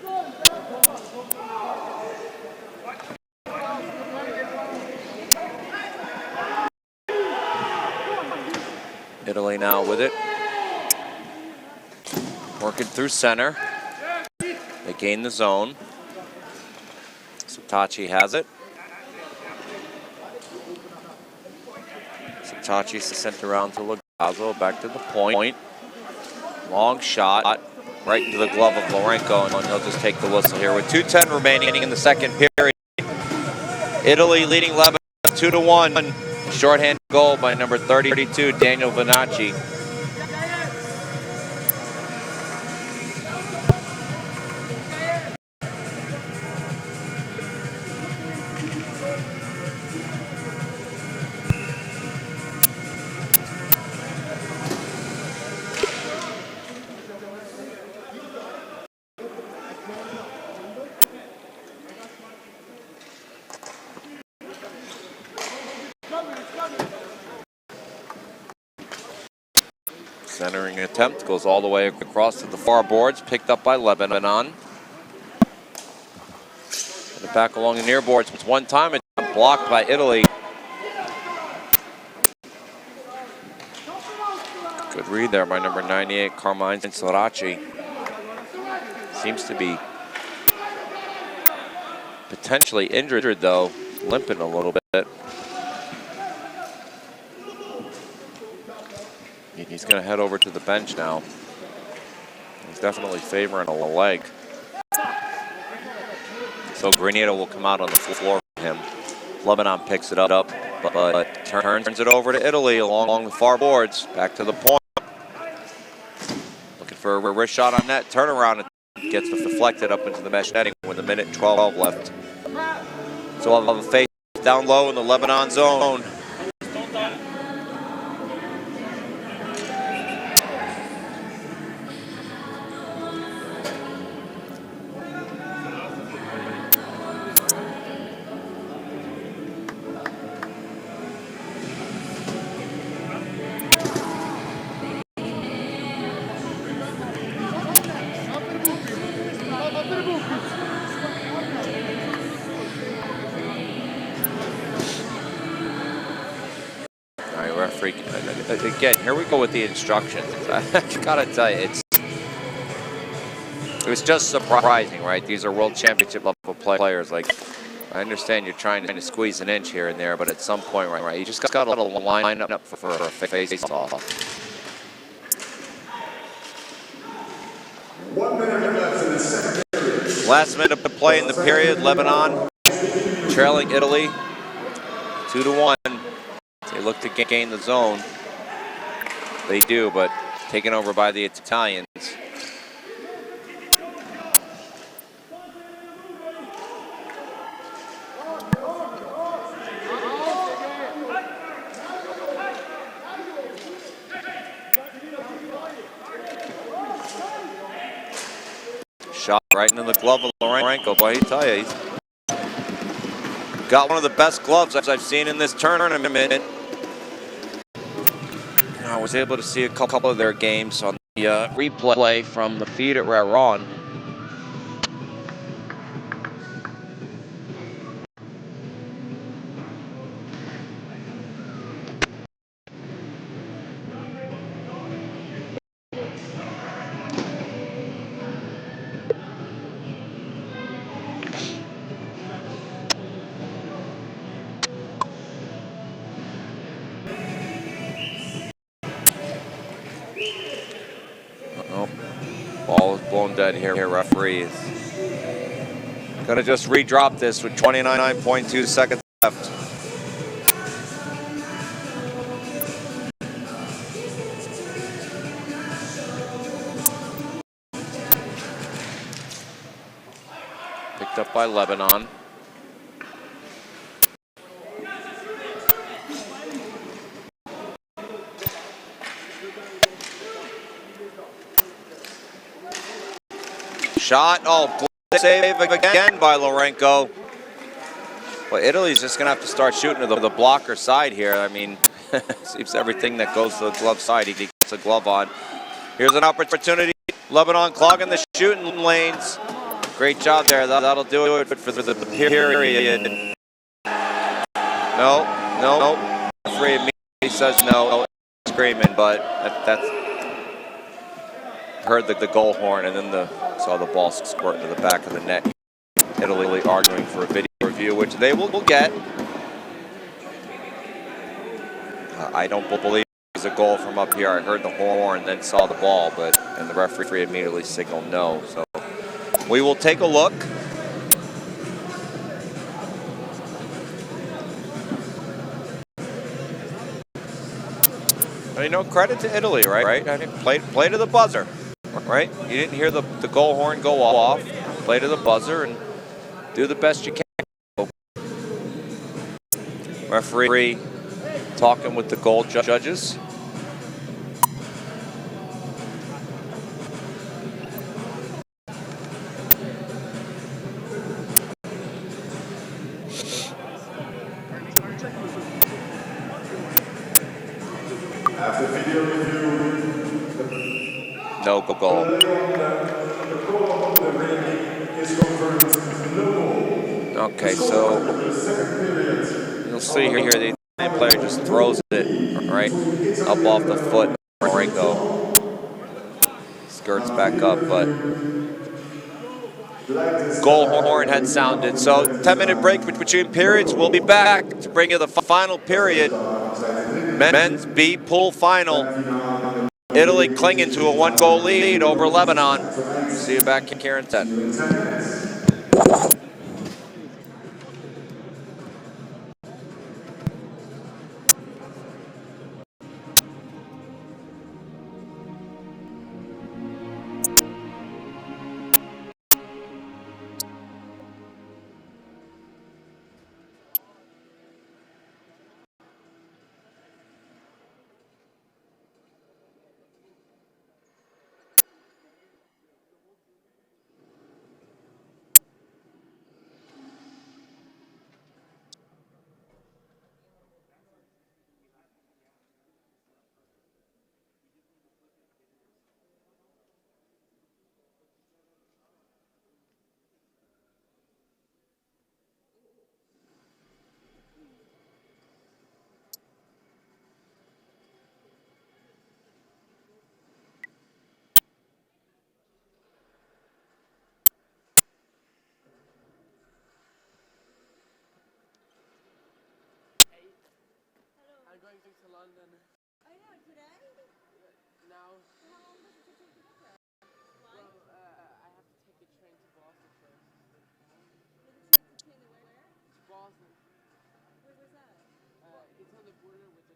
Italy now with it. Working through center. They gain the zone. Satachi has it. Satachi sent around to Lagazzo. Back to the point. Long shot. Right into the glove of Lorenko, and he'll just take the whistle here. With 2:10 remaining in the second period. Italy leading Lebanon 2-1. Shorthand goal by number 32, Daniel Vanacci. Centering attempt goes all the way across to the far boards, picked up by Lebanon. And back along the near boards. It's one time attempt blocked by Italy. Good read there by number 98, Carmine Saraci. Seems to be potentially injured though, limping a little bit. He's going to head over to the bench now. He's definitely favoring a leg. So Graniero will come out on the floor for him. Lebanon picks it up, but turns it over to Italy along the far boards. Back to the point. Looking for a wrist shot on net. Turnaround gets deflected up into the mesh netting with 1:12 left. So we'll have a face down low in the Lebanon zone. Again, here we go with the instructions. I gotta tell you, it was just surprising, right? These are world championship level players. Like, I understand you're trying to squeeze an inch here and there, but at some point, right, you just got to line up for a face-off. 1 minute left in the second period. Last minute to play in the period. Lebanon trailing Italy 2-1. They look to gain the zone. They do, but taken over by the Italians. Shot right into the glove of Lorenko. Boy, I tell you, he's got one of the best gloves I've seen in this tournament. I was able to see a couple of their games on the replay from the feed at Raron. Oh, ball is blown dead here. Referee is gonna just redrop this with 29.2 seconds left. Picked up by Lebanon. Shot, oh, save again by Lorenko. Well, Italy's just gonna have to start shooting to the blocker side here. I mean, seems everything that goes to the glove side, he gets a glove on. Here's an opportunity. Lebanon clogging the shooting lanes. Great job there. That'll do it for the period. No. Referee immediately says no. Screaming, but that's heard the goal horn and then saw the ball squirt into the back of the net. Italy arguing for a video review, which they will get. I don't believe it was a goal from up here. I heard the horn, then saw the ball, and the referee immediately signaled no. So we will take a look. You know, credit to Italy, right? I mean, play to the buzzer, right? You didn't hear the goal horn go off. Play to the buzzer and do the best you can. Referee talking with the goal judges. After video review, No goal. the goal of the ring is confirmed no goal. Okay, so you'll see here the Italian player just throws it right up off the foot. Lorenko skirts back up, but goal horn had sounded. So 10-minute break between periods. We'll be back to bring you the final period. Men's B pool final. Italy clinging to a 1-goal lead over Lebanon. See you back here in 10. I'm going to London I know, today? now. How long does it take to get there? Well, I have to take a train to Boston first. With a train to where? To Boston. Where was that? It's on the border with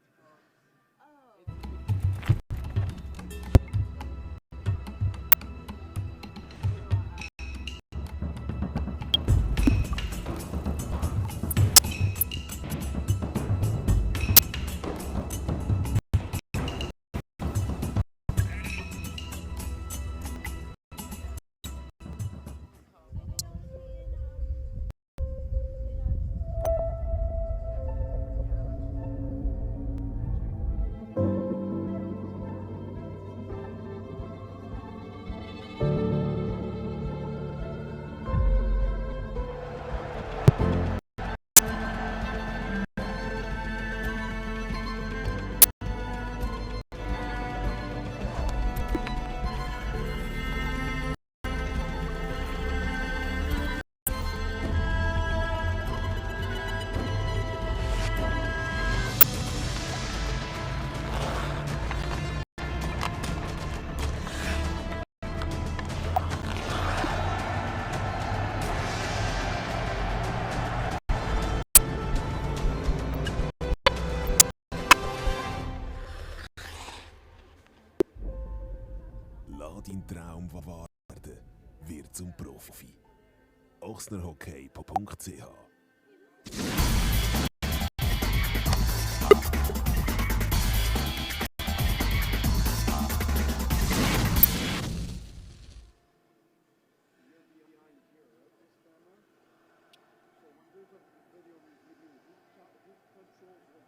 dein Traum wahr werden. Wird zum Profi. ochsnerhockey.ch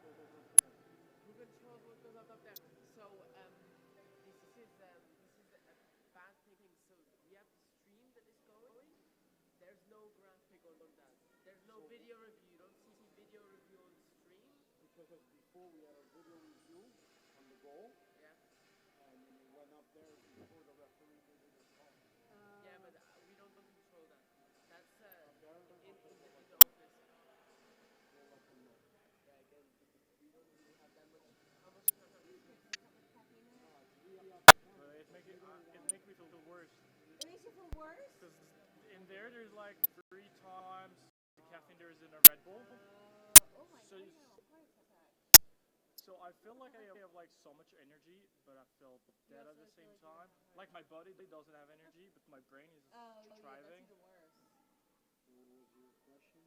Who controls what goes up there? So this is a bad thing. So we have the stream that is going. There's no graphic on that. There's no video review. You don't see video review on the stream. Because before we had a video review on the goal, Yeah. and when we went up there before the referee did the call. Yeah, but we don't control that. That's There in the office. we'll let them know. Yeah, again, we don't really have that much. How much time have we? It makes me feel worse. It makes you feel worse? Because in there's like 3 times the caffeine there is in a Red Bull. Oh my So god, you- heart attack. So I feel like I have like so much energy, but I feel dead at the same time. Like my body doesn't have energy, but my brain is Oh, thriving. yeah, that's even worse. What was your question?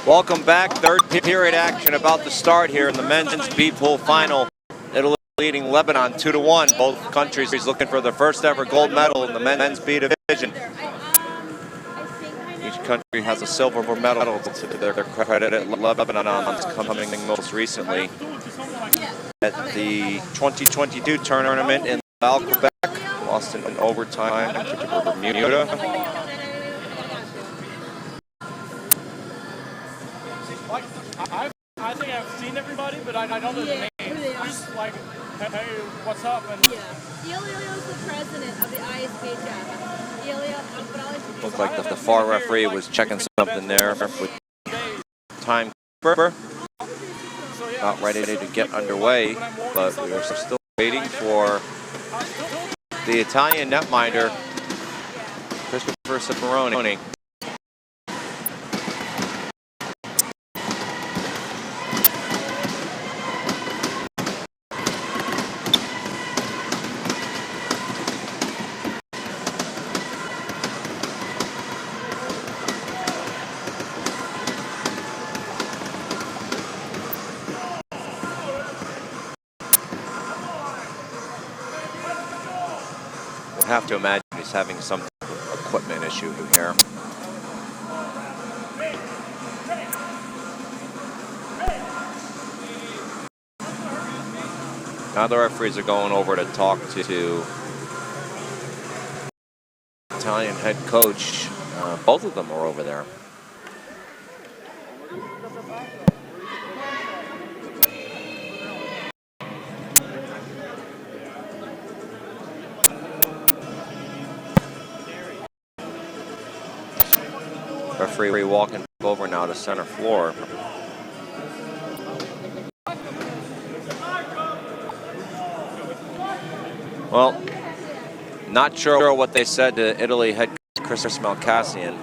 Welcome back. Third period action about to start here in the men's B pool final. Italy leading Lebanon 2-1. Both countries looking for their first ever gold medal in the men's B division. Each country has a silver medal to their credit. Lebanon coming most recently at the 2022 tournament in Quebec, lost in overtime to Bermuda. I think I've seen everybody, but I don't know the name. Just like, hey, what's up? And Elio is the president of the ISBHF. Looks like the far referee was checking something there with timekeeper. Not ready to get underway, but we are still waiting for the Italian netminder, Visp-Raron. I have to imagine he's having some equipment issue here. Now the referees are going over to talk to Italian head coach. Both of them are over there. Referee walking over now to center floor. Well, not sure what they said to Italy head coach Chris Malcassian.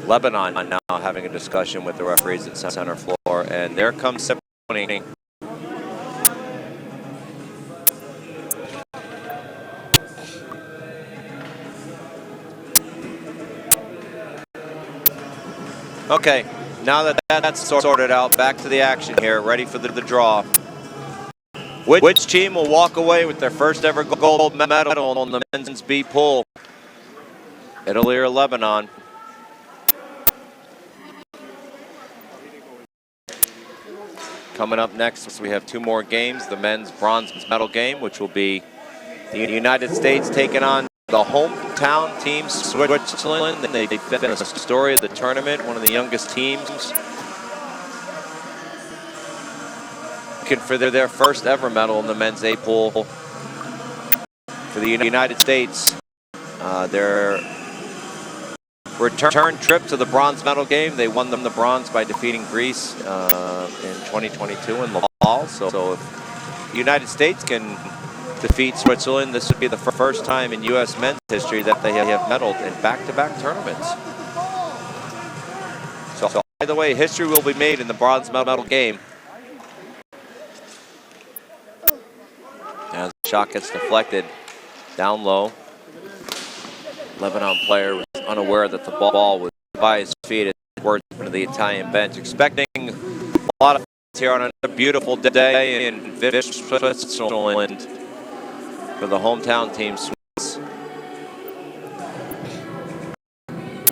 Lebanon now having a discussion with the referees at center floor, and there comes Siponi. Okay, now that that's sorted out, back to the action here, ready for the draw. Which team will walk away with their first ever gold medal in the men's B pool? Italy or Lebanon? Coming up next, we have two more games. The men's bronze medal game, which will be the United States taking on the hometown team, Switzerland. They fit the story of the tournament, one of the youngest teams. Looking for their first ever medal in the men's A pool. For the United States, their return trip to the bronze medal game, they won them the bronze by defeating Greece in 2022 in Laval. So if the United States can defeat Switzerland, this would be the first time in U.S. men's history that they have medaled in back-to-back tournaments. So either way, history will be made in the bronze medal game. As the shot gets deflected down low, Lebanon player was unaware that the ball was by his feet. Words to the Italian bench, expecting a lot of fans here on another beautiful day in Visp-Switzerland for the hometown team, Swiss.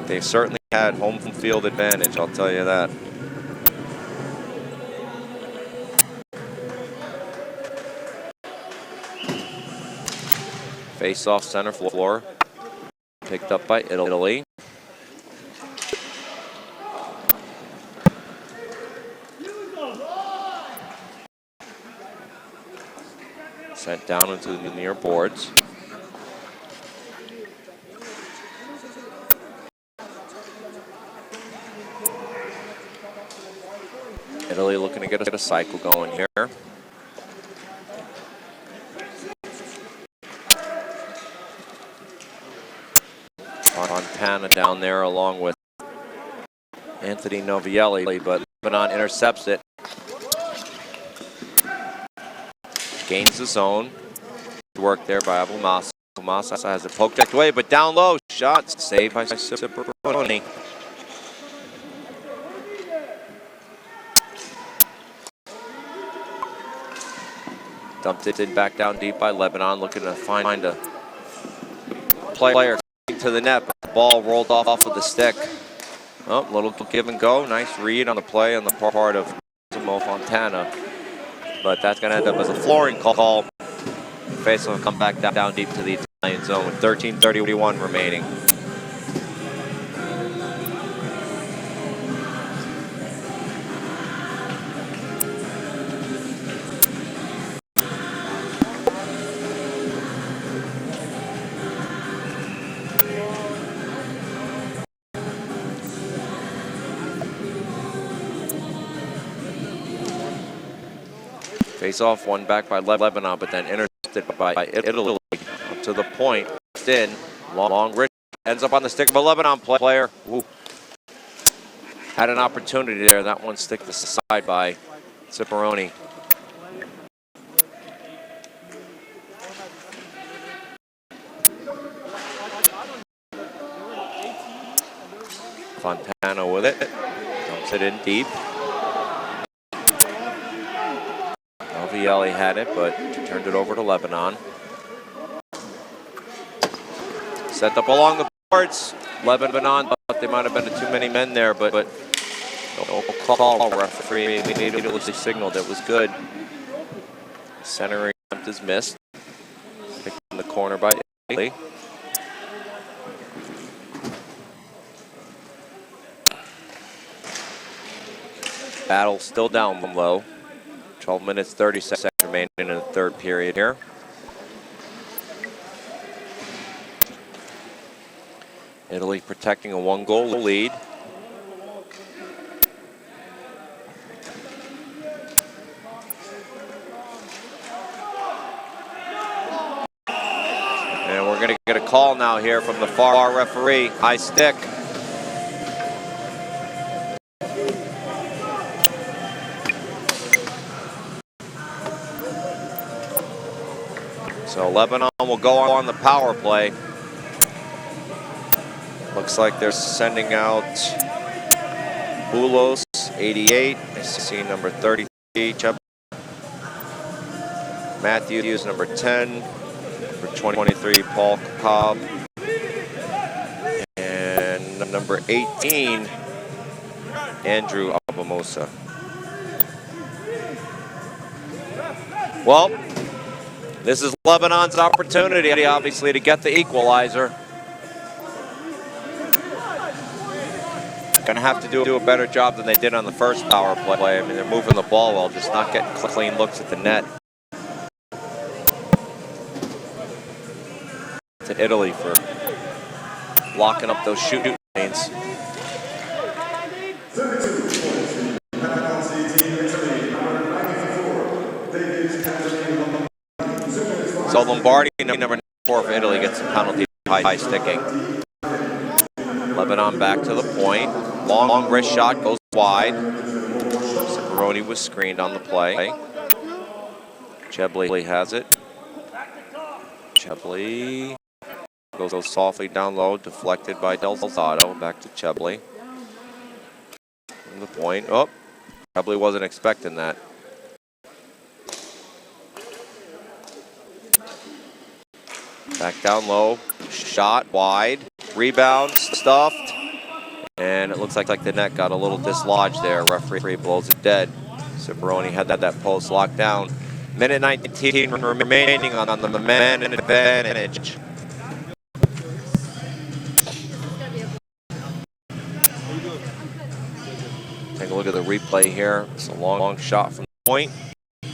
They've certainly had home field advantage, I'll tell you that. Face off center floor, picked up by Italy. Sent down into the near boards. Italy looking to get a cycle going here. Fontana down there along with Anthony Novielli, but Lebanon intercepts it. Gains the zone. work there by Abulmasa. Abulmasa has it poked away, but down low. Shot saved by Visp-Raron. Dumped it in back down deep by Lebanon, looking to find a player to the net. But the ball rolled off of the stick. Oh, little give and go. Nice read on the play on the part of Fontana. But that's going to end up as a flooring call. Face will come back down deep to the Italian zone with 13:31 remaining. Face off, one back by Lebanon, but then intercepted by Italy up to the point. In long rich ends up on the stick of a Lebanon player. Ooh. Had an opportunity there. That one stick aside by Visp-Raron. Fontana with it. Dumps it in deep. Vieli had it, but turned it over to Lebanon. Set up along the boards. Lebanon thought they might have been too many men there, but no call. Referee immediately signaled it was good. Centering attempt is missed. Picked in the corner by Italy. Battle still down low. 12 minutes, 30 seconds remaining in the third period here. Italy protecting a 1-goal lead. And we're going to get a call now here from the far referee. High stick. So Lebanon will go on the power play. Looks like they're sending out Bulos, 88. I see number 33, Matthews, number 10. Number 23, Paul Cobb. And number 18, Andrew Abamosa. Well, this is Lebanon's opportunity, obviously, to get the equalizer. Going to have to do a better job than they did on the first power play. I mean, they're moving the ball well, just not getting clean looks at the net. To Italy for locking up those shooting lanes. So Lombardi, number 4 for Italy, gets a penalty, high sticking. Lebanon back to the point. Long wrist shot goes wide. Visp-Raron was screened on the play. Chebli has it. Chebli goes softly down low, deflected by Delzato. Back to Chebli. From the point. Oh, Chebli wasn't expecting that. Back down low, shot wide, rebound, stuffed, and it looks like the net got a little dislodged there. Referee blows it dead. Visp-Raron had that post locked down. Minute 19 remaining on the man advantage. Take a look at the replay here. It's a long shot from the point. And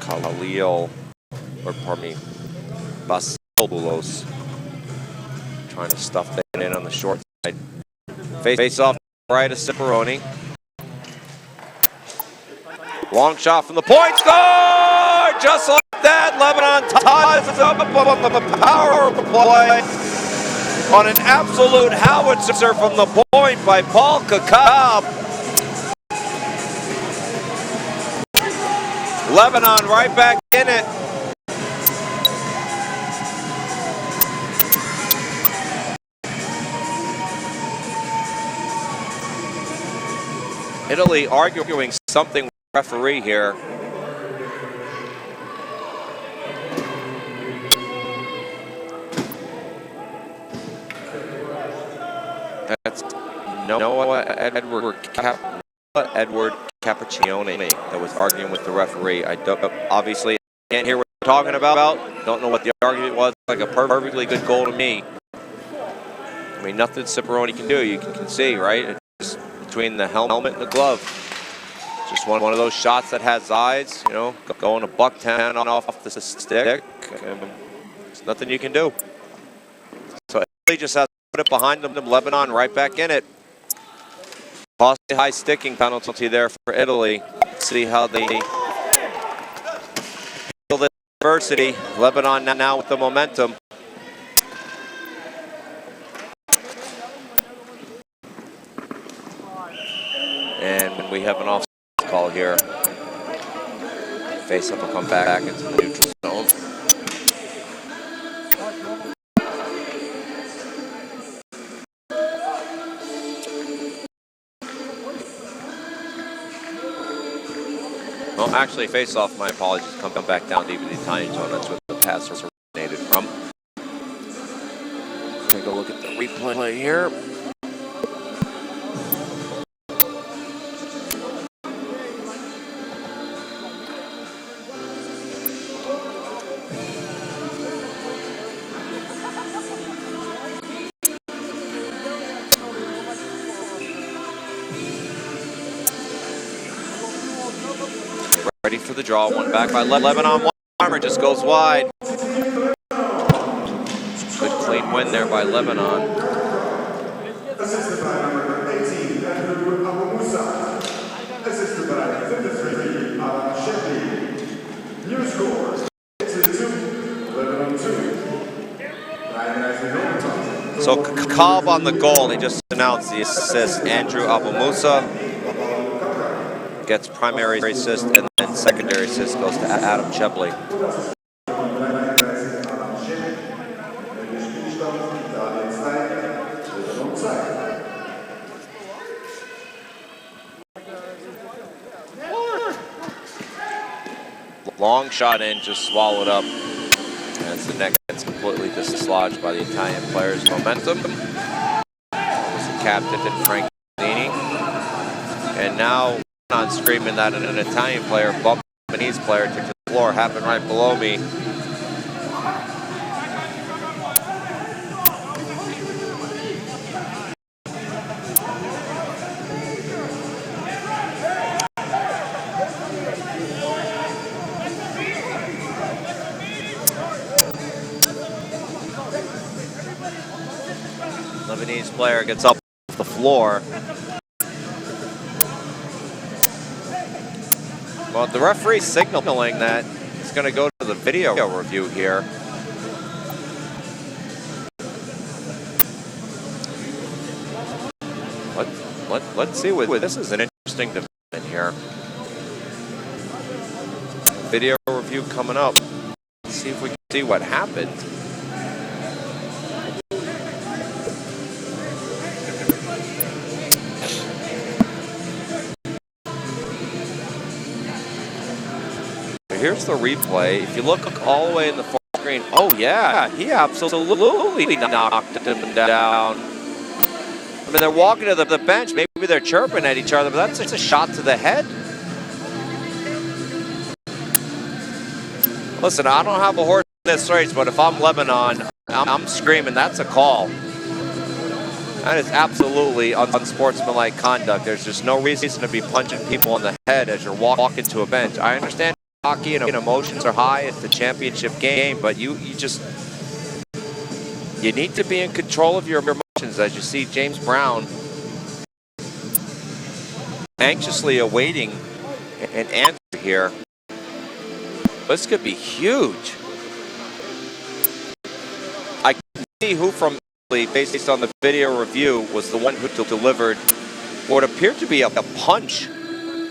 Khalil, or pardon me, Bulos trying to stuff that in on the short side. Face off right of Visp-Raron. Long shot from the point, score! Just like that, Lebanon ties up on the power play on an absolute howitzer from the point by Paul Cobb. Lebanon right back in it. Italy arguing something with the referee here. That's Noah Edward Cappuccioni that was arguing with the referee. I don't, obviously can't hear what they're talking about. Don't know what the argument was. Like a perfectly good goal to me. I mean, nothing Visp-Raron can do. You can see, right? It's between the helmet and the glove. Just one of those shots that has eyes. You know, going a buck 10 off the stick. There's nothing you can do. So Italy just has to put it behind them. Lebanon right back in it. Costly high sticking penalty there for Italy. See how they handle the adversity. Lebanon now with the momentum. And we have an offside call here. Face-up will come back into the neutral zone. Well, actually, face-off, my apologies, come back down to even the Italian zone. That's where the pass originated from. Take a look at the replay here. Ready for the draw, one back by Lebanon. One armor just goes wide. Good clean win there by Lebanon. Assisted by number 18, Andrew Abumusa. Assisted by 53, Alan Shepley. New score, Italy 2, Lebanon 2. So Kalb on the goal, he just announced the assist. Andrew Abumusa gets primary assist, and then secondary assist goes to Adam Chepley. Long shot in, just swallowed up as the net gets completely dislodged by the Italian player's momentum. That was the captain, Frank Dini. And now on screaming that an Italian player bumped a Lebanese player to the floor. Happened right below me. Lebanese player gets up off the floor. Well, the referee signaling that he's going to go to the video review here. Let's see what this is. An interesting development here. Video review coming up. Let's see if we can see what happened. Here's the replay. If you look all the way in the far screen, oh yeah, he absolutely knocked him down. I mean, they're walking to the bench. Maybe they're chirping at each other, but that's just a shot to the head. Listen, I don't have a horse in this race, but if I'm Lebanon, I'm screaming, that's a call. That is absolutely unsportsmanlike conduct. There's just no reason to be punching people in the head as you're walking to a bench. I understand hockey and emotions are high. It's the championship game, but you need to be in control of your emotions as you see James Brown anxiously awaiting an answer here. This could be huge. I can see who from Italy, based on the video review, was the one who delivered what appeared to be a punch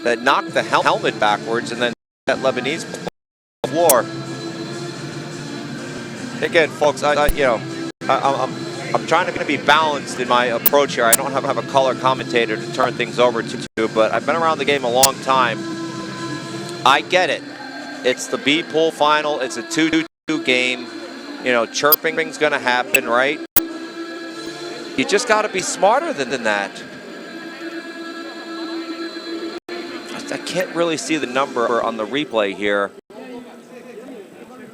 that knocked the helmet backwards and then that Lebanese floor. Again, folks, I'm I'm trying to be balanced in my approach here. I don't have a color commentator to turn things over to, but I've been around the game a long time. I get it. It's the B pool final. It's a 2-2 game. You know, chirping's going to happen, right? You just got to be smarter than that. I can't really see the number on the replay here.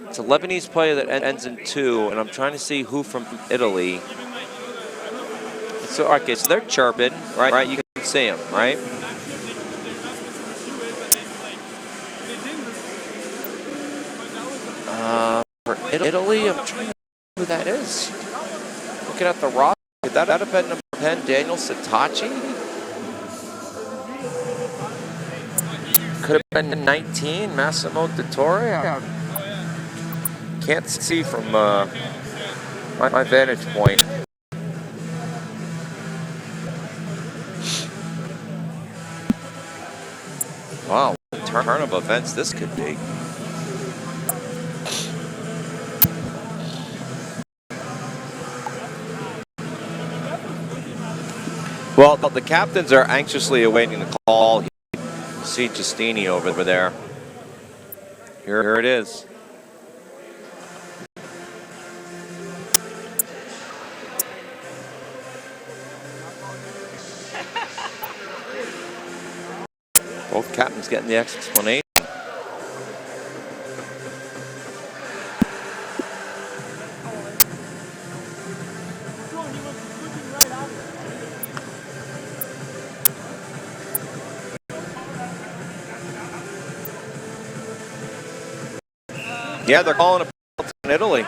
It's a Lebanese player that ends in 2, and I'm trying to see who from Italy. So, okay, so they're chirping, right? You can see them, right? For Italy, I'm trying to know who that is. Looking at the roster, could that have been number 10, Daniel Sitaci? Could have been 19, Massimo Dottore. Can't see from my vantage point. Wow, what a turn of events this could be. Well, the captains are anxiously awaiting the call. You see Giustini over there. Here it is. Both captains getting the explanation. Yeah, they're calling a penalty in Italy.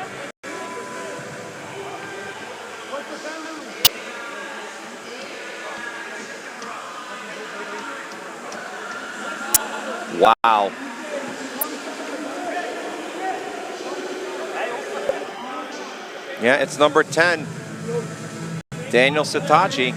Wow. Yeah, it's number 10, Daniel Sitaci.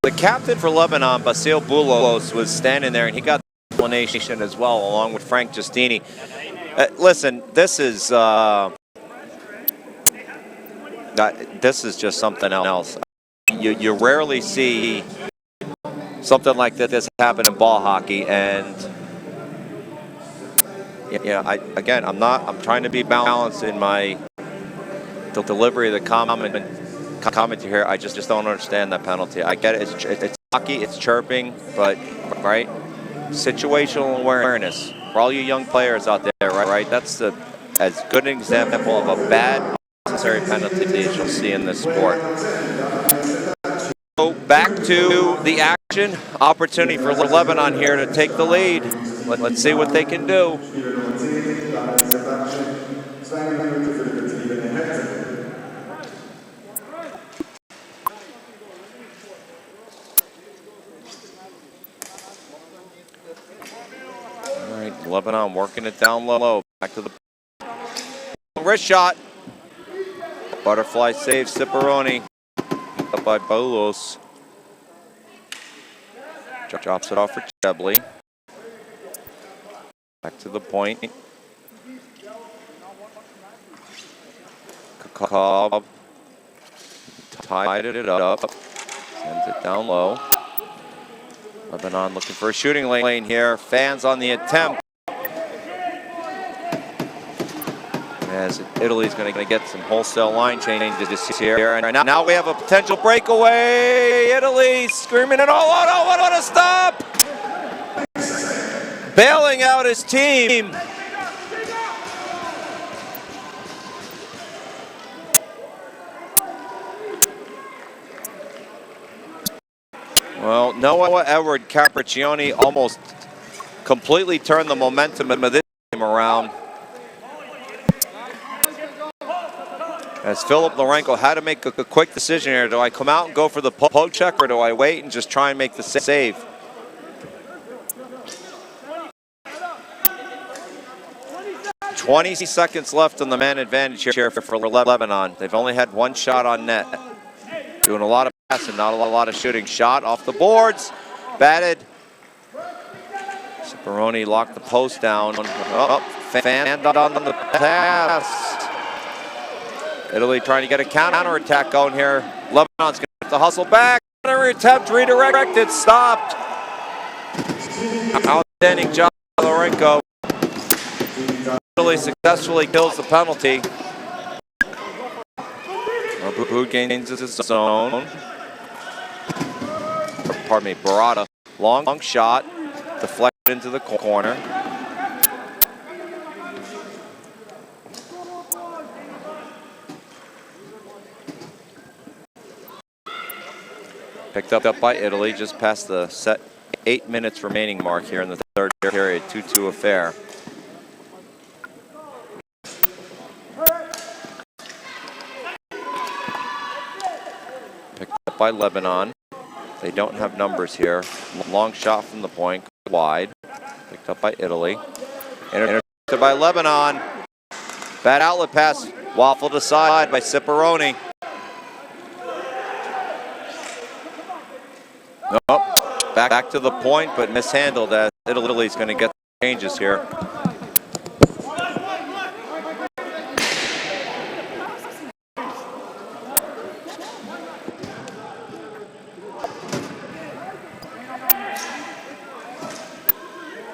The captain for Lebanon, Basil Boulos, was standing there, and he got the explanation as well, along with Frank Giustini. Listen, this is just something else. You rarely see something like this happen in ball hockey, and yeah, I'm trying to be balanced in my delivery of the comment here. I just don't understand that penalty. I get it. It's hockey. It's chirping, but right, situational awareness for all you young players out there. Right. That's as good an example of a bad unnecessary penalty that you'll see in this sport. So back to the action. Opportunity for Lebanon here to take the lead. Let's see what they can do. All right, Lebanon working it down low. Back to the wrist shot. Butterfly save, Visp-Raron. Up by Boulos. Drops it off for Chebley. Back to the point. Cobb tied it up. Sends it down low. Lebanon looking for a shooting lane here. Fans on the attempt. As Italy's going to get some wholesale line changes here. And now we have a potential breakaway. Italy screaming it all out. Oh, what a stop! Bailing out his team. Well, Noah Edward Capriccioni almost completely turned the momentum of this game around. As Philip Lorenko had to make a quick decision here. Do I come out and go for the poke check, or do I wait and just try and make the save? 20 seconds left on the man advantage here for Lebanon. They've only had one shot on net. Doing a lot of passing, not a lot of shooting. Shot off the boards, batted. Visp-Raron locked the post down. Oh, fanned on the pass. Italy trying to get a counter-attack going here. Lebanon's going to have to hustle back. Counter attempt redirected, stopped. Outstanding job, Lorenko. Italy successfully kills the penalty. Who gains his zone? Pardon me, Barada. Long shot, deflected into the corner. Picked up by Italy, just past the set 8 minutes remaining mark here in the third period. 2-2 affair. Picked up by Lebanon. They don't have numbers here. Long shot from the point, wide. Picked up by Italy. Intercepted by Lebanon. Bad outlet pass, waffled aside by Visp-Raron. Nope. Back to the point, but mishandled as Italy's going to get changes here.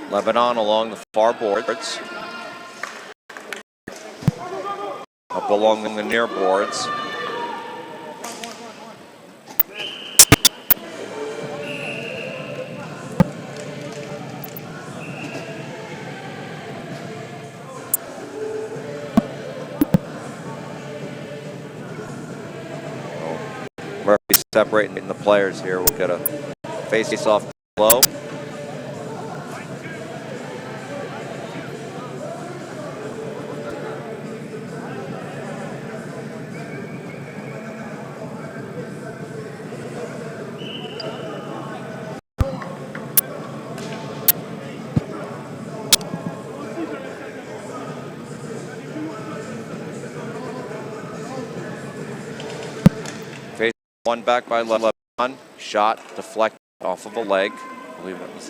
Lebanon along the far boards. Up along the near boards. Murphy separating the players here. We'll get a face-off blow. One back by Lebanon. Shot deflected off of a leg. I believe it was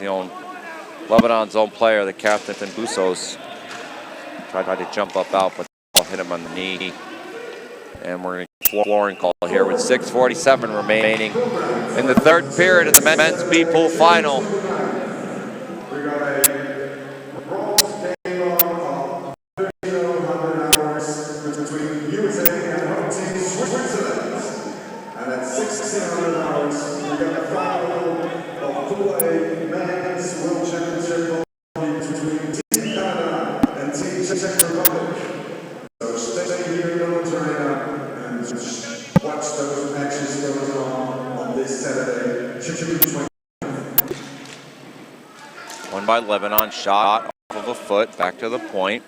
Lebanon's own player, the captain Busos. Tried to jump up out, but the ball hit him on the knee. And we're going to get a flooring call here with 6:47 remaining in the third period of the men's B-Pool final. We got a bronze game of 1,300 hours between USA and home team Switzerland. And at 1,600 hours, we got the final of Pool A Men's World Championship between Team Canada and Team Czech Republic. So stay here in North and watch those matches going on this Saturday, June 20th. One by Lebanon, shot off of a foot, back to the point.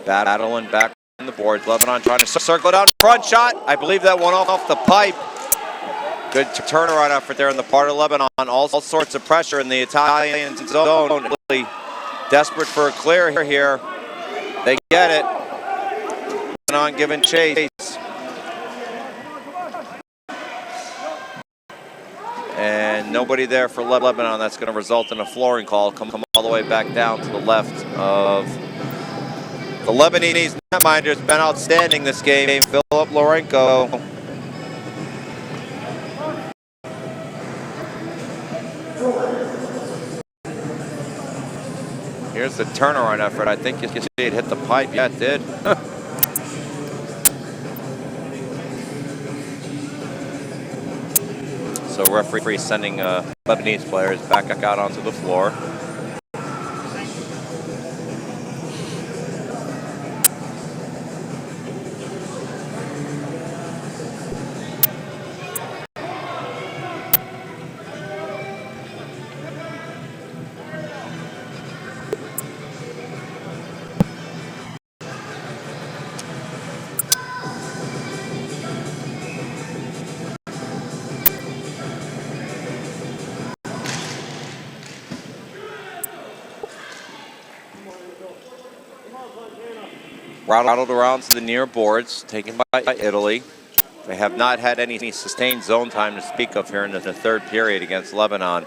Battling back on the boards. Lebanon trying to circle down front shot. I believe that one off the pipe. Good turnaround effort there on the part of Lebanon. All sorts of pressure in the Italian zone. Really desperate for a clear here. They get it. Lebanon giving chase. And nobody there for Lebanon. That's going to result in a flooring call. Come all the way back down to the left of the Lebanese netminder's been outstanding this game. Philip Lorenko. Here's the turnaround effort. I think you can see it hit the pipe. Yeah, it did. So referee sending Lebanese players back out onto the floor. rattled around to the near boards, taken by Italy. They have not had any sustained zone time to speak of here in the third period against Lebanon.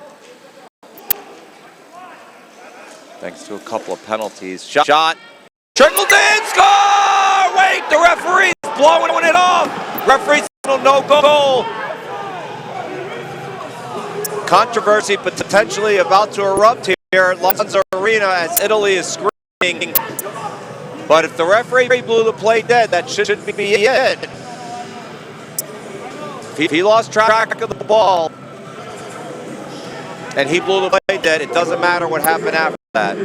Thanks to a couple of penalties. Shot. Trickled in. Score! Wait, the referee's blowing it off. Referee signal no goal. Controversy potentially about to erupt here at Lonzo Arena as Italy is screaming. But if the referee blew the play dead, that shouldn't be it. If he lost track of the ball and he blew the play dead, it doesn't matter what happened after that.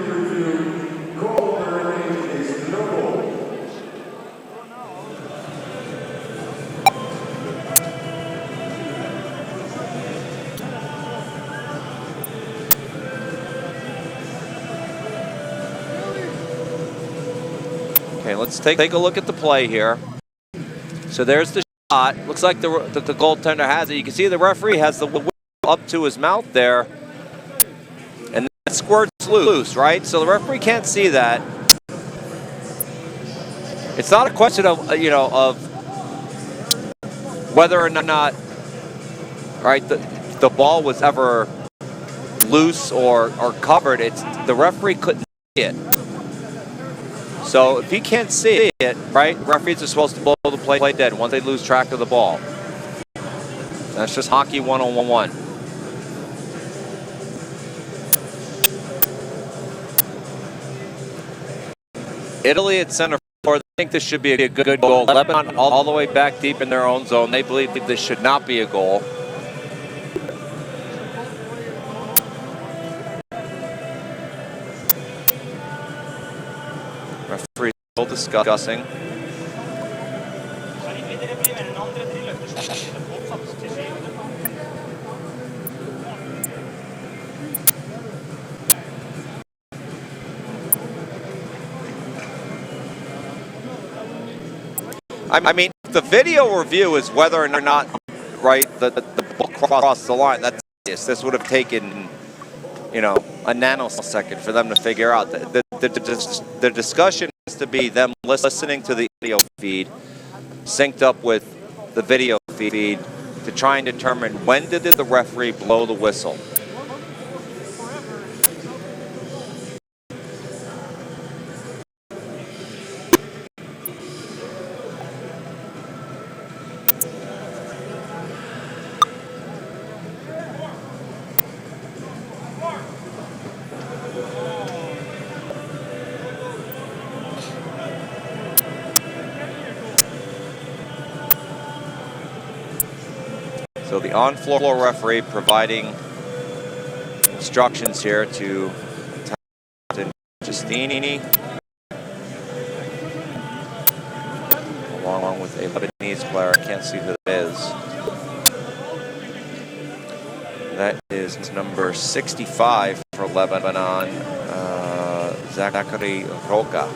Okay, let's take a look at the play here. So there's the shot. Looks like the goaltender has it. You can see the referee has the whip up to his mouth there. And that squirts loose, right? So the referee can't see that. It's not a question of, of whether or not, right, the ball was ever loose or covered. It's the referee couldn't see it. So if he can't see it, right, referees are supposed to blow the play dead once they lose track of the ball. That's just hockey 101. Italy at center forward. I think this should be a good goal. Lebanon all the way back deep in their own zone. They believe that this should not be a goal. Referee still discussing. I mean, the video review is whether or not, right, the ball crossed the line. That's this would have taken, a nanosecond for them to figure out. The discussion has to be them listening to the audio feed, synced up with the video feed to try and determine when did the referee blow the whistle. So the on-floor referee providing instructions here to Giustini, along with a Lebanese player. I can't see who that is. That is number 65 for Lebanon, Zachary Roca.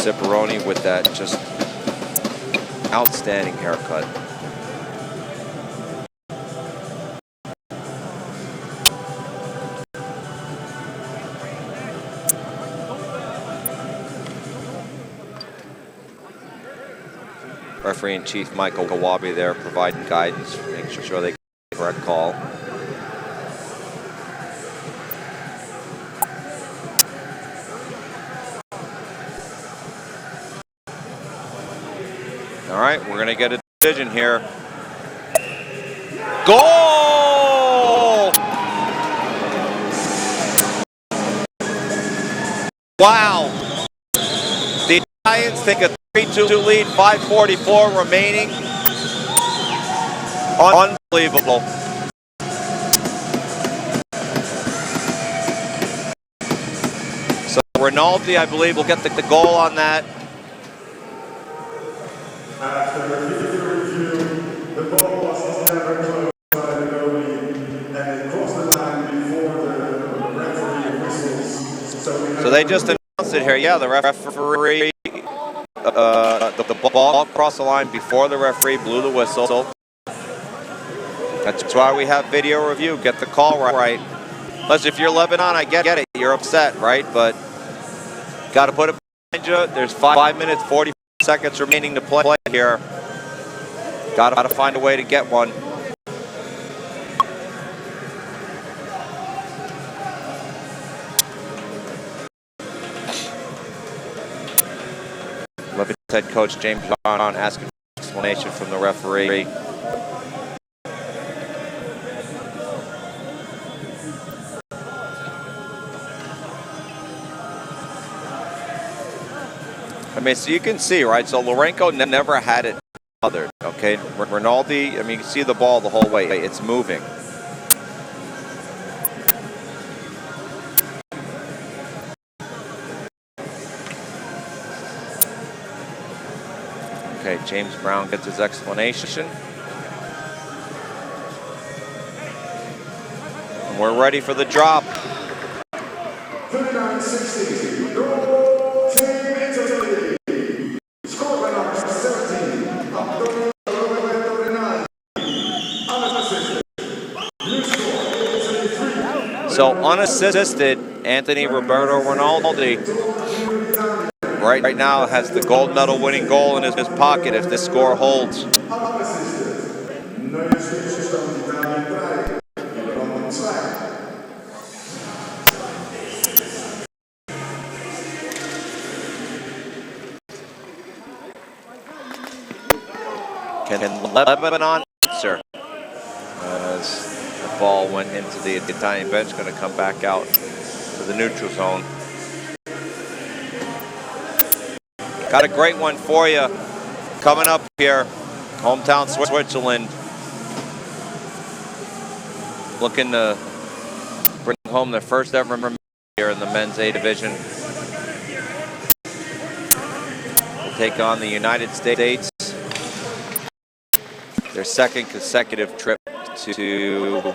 Visp-Raron with that just outstanding haircut. Referee-in-chief Michael Kawabi there providing guidance, making sure they get the correct call. All right, we're going to get a decision here. Goal! Wow. The Italians take a 3-2 lead, 5:44 remaining. Unbelievable. So Rinaldi, I believe, will get the goal on that. After the review, the ball was never closed by the goalie, and it crossed the line before the referee whistles. So they just announced it here. Yeah, the referee, the the ball across the line before the referee blew the whistle. That's why we have video review. Get the call right. Plus, if you're Lebanon, I get it. You're upset, right? But got to put it behind you. There's 5 minutes, 40 seconds remaining to play here. Got to find a way to get one. Lebanon's head coach James John asking for an explanation from the referee. I mean, so you can see, right? So Lourenco never had it othered, okay? Rinaldi, I mean, you can see the ball the whole way. It's moving. Okay, James Brown gets his explanation. And we're ready for the drop. 39-16. Score by number 17. So unassisted, Anthony Roberto Rinaldi right now has the gold medal winning goal in his pocket if this score holds. Can Lebanon answer? As the ball went into the Italian bench, going to come back out to the neutral zone. Got a great one for you coming up here. Hometown Switzerland. Looking to bring home their first ever medal here in the men's A division. We'll take on the United States. Their second consecutive trip to the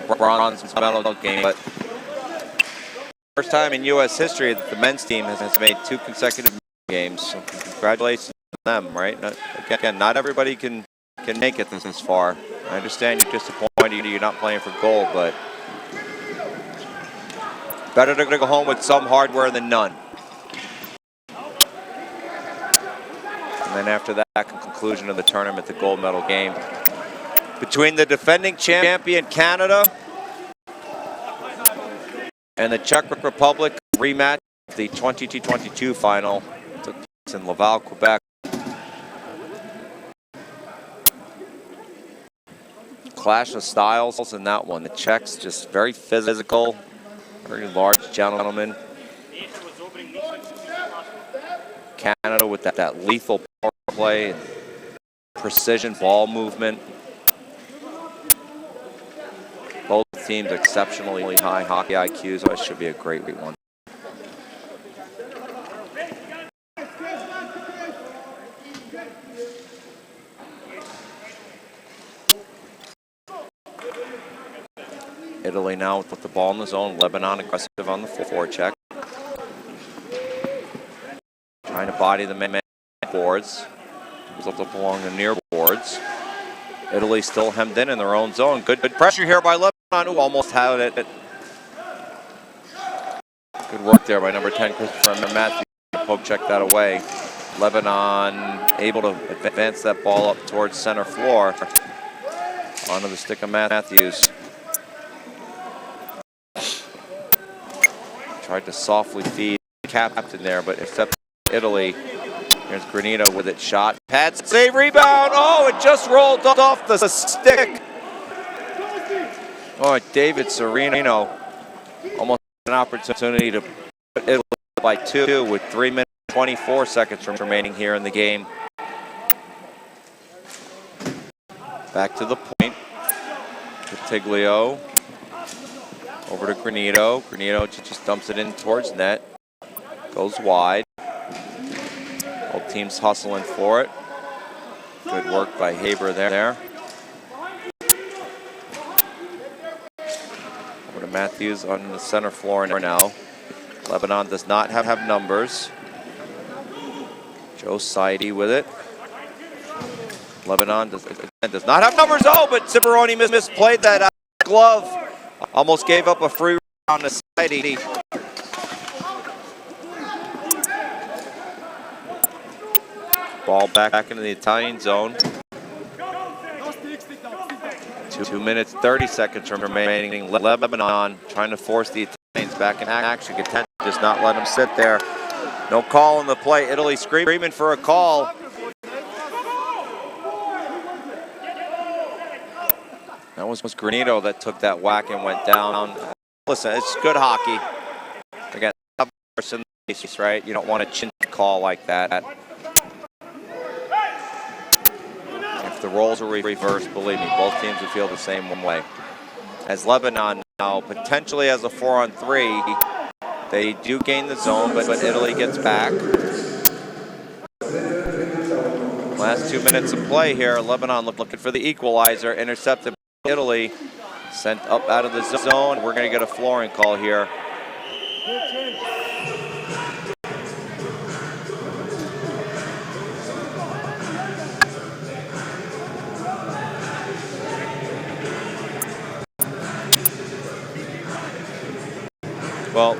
bronze medal game, but first time in U.S. history that the men's team has made 2 consecutive games. So congratulations to them, right? Again, not everybody can make it this far. I understand you're disappointed you're not playing for gold, but better to go home with some hardware than none. And then after that, conclusion of the tournament, the gold medal game between the defending champion Canada and the Czech Republic. Rematch of the 2022 final took place in Laval, Quebec. Clash of styles in that one. The Czechs just very physical, very large gentlemen. Canada with that lethal power play, precision ball movement. Both teams exceptionally high hockey IQs, so it should be a great one. Italy now with the ball in the zone. Lebanon aggressive on the forecheck. Trying to body the man boards. Moves up along the near boards. Italy still hemmed in their own zone. Good pressure here by Lebanon, who almost had it. Good work there by number 10, Christopher Matthews. Poke check that away. Lebanon able to advance that ball up towards center floor. Onto the stick of Matthews. Tried to softly feed the captain there, but except Italy. Here's Granito with it shot. Pad save, rebound. Oh, it just rolled off the stick. Oh, David Sereno almost an opportunity to put Italy by 2 with 3 minutes 24 seconds remaining here in the game. Back to the point. Tiglio. Over to Granito. Granito just dumps it in towards net. Goes wide. Both teams hustling for it. Good work by Haber there. Over to Matthews on the center floor now. Lebanon does not have numbers. Joe Saidi with it. Lebanon does not have numbers. Oh, but Visp-Raron misplayed that glove. Almost gave up a free round to Saidi. Ball back into the Italian zone. 2 minutes, 30 seconds remaining. Lebanon trying to force the Italians back in action. Gaten does not let them sit there. No call on the play. Italy screaming for a call. That was Granito that took that whack and went down. Listen, it's good hockey. Again, right? You don't want a chin call like that. If the roles are reversed, believe me, both teams would feel the same way. As Lebanon now potentially has a 4-on-3, they do gain the zone, but Italy gets back. Last 2 minutes of play here. Lebanon looking for the equalizer, intercepted by Italy, sent up out of the zone. We're going to get a flooring call here. Well,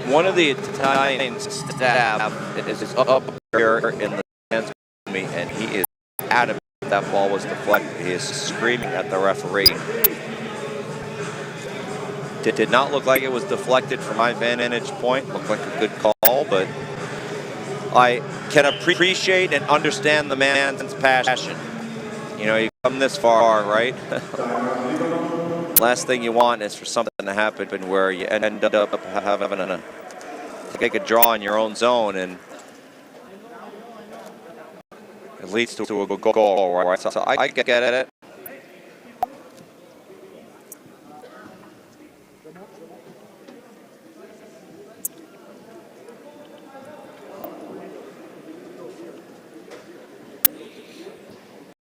one of the Italian staff is up here in the stands with me, and he is adamant that ball was deflected. He is screaming at the referee. It did not look like it was deflected from my vantage point. Looked like a good call, but I can appreciate and understand the man's passion. You know, you come this far, right? Last thing you want is for something to happen where you end up having a take a draw in your own zone, and it leads to a goal, right? So I get it.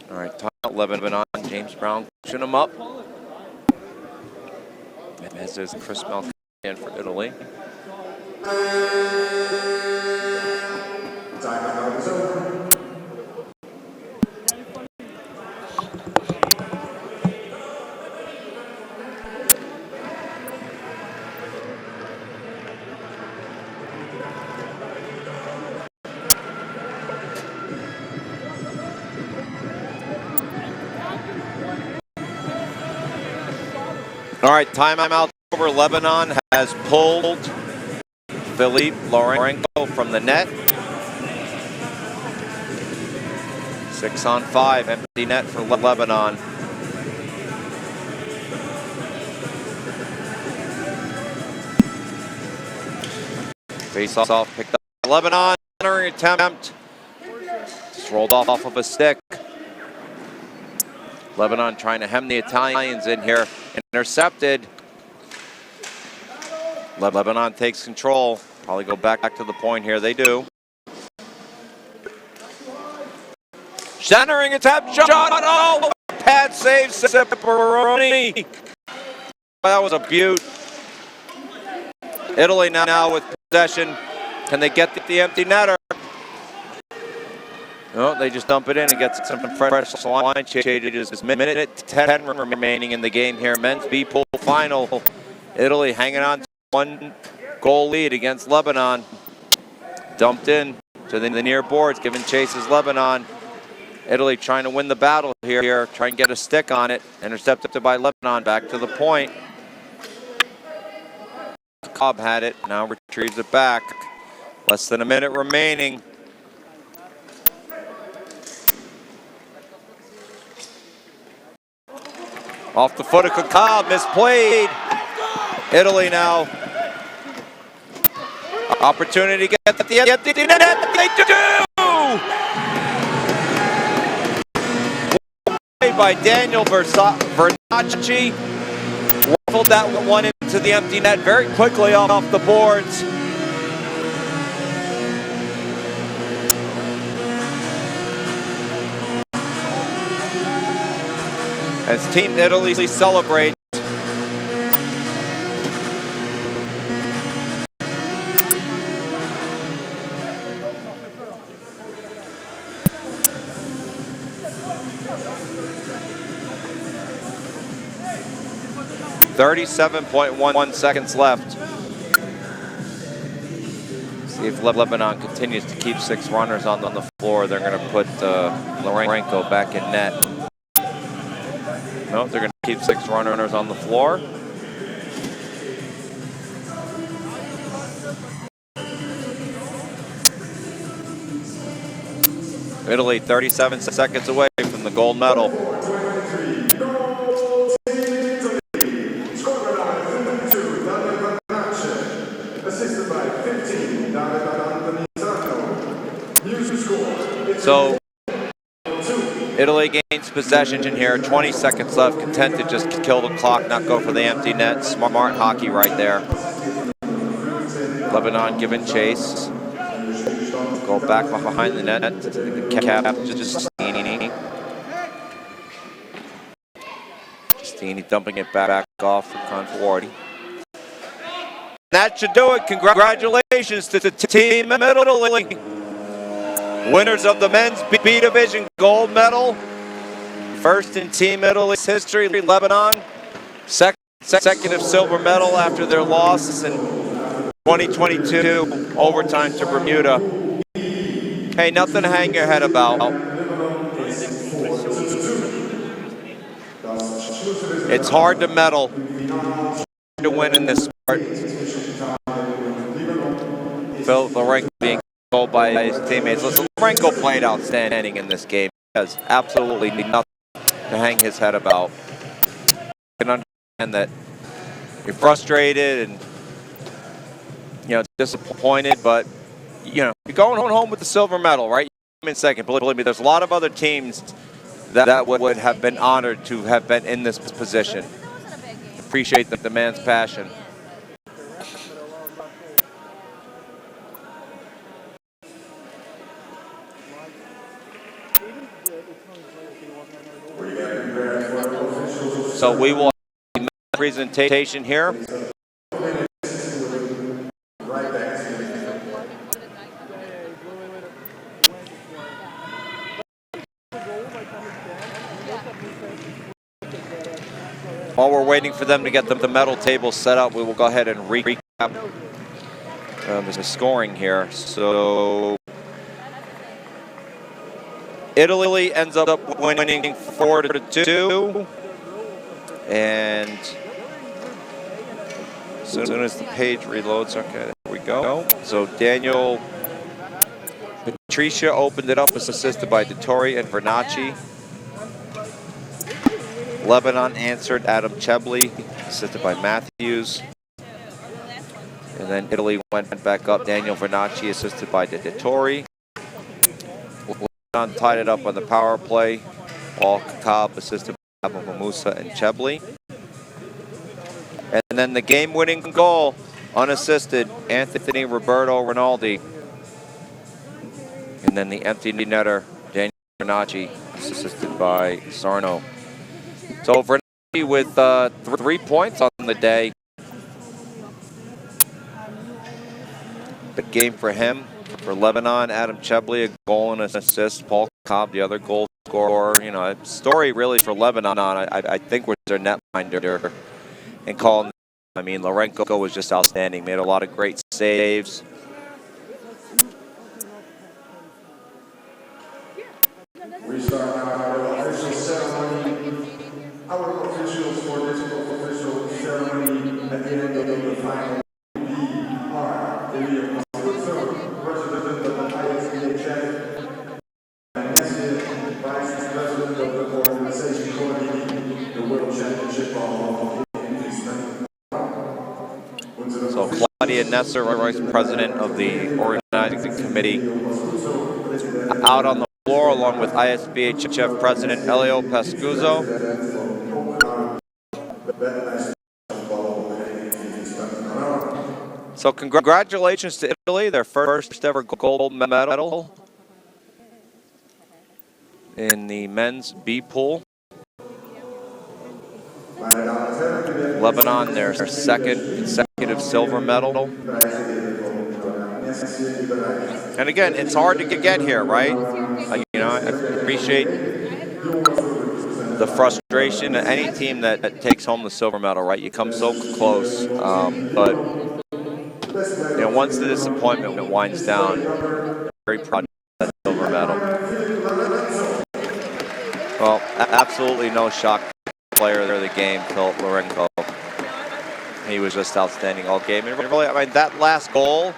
All right, top 11 on James Brown pushing him up. As there's Chris Malkin for Italy. All right, timeout over. Lebanon has pulled Visp-Raron from the net. 6-on-5, empty net for Lebanon. Face-off picked up Lebanon. Centering attempt. Just rolled off of a stick. Lebanon trying to hem the Italians in here. Intercepted. Lebanon takes control. Probably go back to the point here. They do. Centering attempt. Shot. Oh! Pad save. Visp-Raron. That was a beaut. Italy now with possession. Can they get the empty netter? No, they just dump it in and get some fresh line changes. It's minute 10 remaining in the game here. Men's B pool final. Italy hanging on to 1-goal lead against Lebanon. Dumped in to the near boards, giving chase is Lebanon. Italy trying to win the battle here, try and get a stick on it. Intercepted by Lebanon, back to the point. Cobb had it, now retrieves it back. Less than a minute remaining. Off the foot of Cobb, misplayed. Italy now. Opportunity to get the empty net. They do! Play by Daniel Vernacci. Waffled that one into the empty net very quickly off the boards. As Team Italy celebrates. 37.11 seconds left. See if Lebanon continues to keep 6 runners on the floor. They're going to put Lorenko back in net. No, they're going to keep 6 runners on the floor. Italy 37 seconds away from the gold medal. So Italy gains possession in here, 20 seconds left, content to just kill the clock, not go for the empty net. Smart hockey right there. Lebanon giving chase. Go back behind the net. Justini dumping it back off for Conforti. That should do it. Congratulations to the team in Italy. Winners of the men's B division gold medal. First in Team Italy's history, Lebanon. Second consecutive silver medal after their losses in 2022 overtime to Bermuda. Hey, nothing to hang your head about. It's hard to medal, to win in this sport. Phil Lorenko being told by his teammates, listen, Lorenko played outstanding in this game. He has absolutely nothing to hang his head about. You can understand that you're frustrated and disappointed, but you're going home with the silver medal, right? You in second. Believe me, there's a lot of other teams that would have been honored to have been in this position. Appreciate the man's passion. So we will have a presentation here. While we're waiting for them to get the medal table set up, we will go ahead and recap the scoring here. So Italy ends up winning 4-2. And as soon as the page reloads, okay, there we go. So Daniel Patricia opened it up, assisted by Dettori and Vernacci. Lebanon answered Adam Chebley, assisted by Matthews. And then Italy went back up, Daniel Vernacci, assisted by Dettori. Lebanon tied it up on the power play. Paul Cobb, assisted by Musa and Chebley. And then the game-winning goal, unassisted, Anthony Roberto Rinaldi. And then the empty netter, Daniel Vernacci, assisted by Sarno. So Vernacci with 3 points on the day. Good game for him. For Lebanon, Adam Chebley, a goal and an assist. Paul Cobb, the other goal scorer. Story really for Lebanon, I think, was their netminder. And calling, Lorenko was just outstanding. Made a lot of great saves. We start now our official ceremony. Our officials for this official ceremony at the end of the final are Ilya President of the ISBHF, and Vice President of the organization coordinating the World Championship of So Claudia Nesser, Vice President of the organizing committee, out on the floor along with ISBHF President Elio Pascuzzo. So congratulations to Italy, their first ever gold medal in the men's B pool. Lebanon, their second consecutive silver medal. And again, it's hard to get here, right? I appreciate the frustration. Any team that takes home the silver medal, right? You come so close, but once the disappointment winds down, very proud of that silver medal. Well, absolutely no shock player of the game, Philip Lorenko. He was just outstanding all game. And really, I mean, that last goal,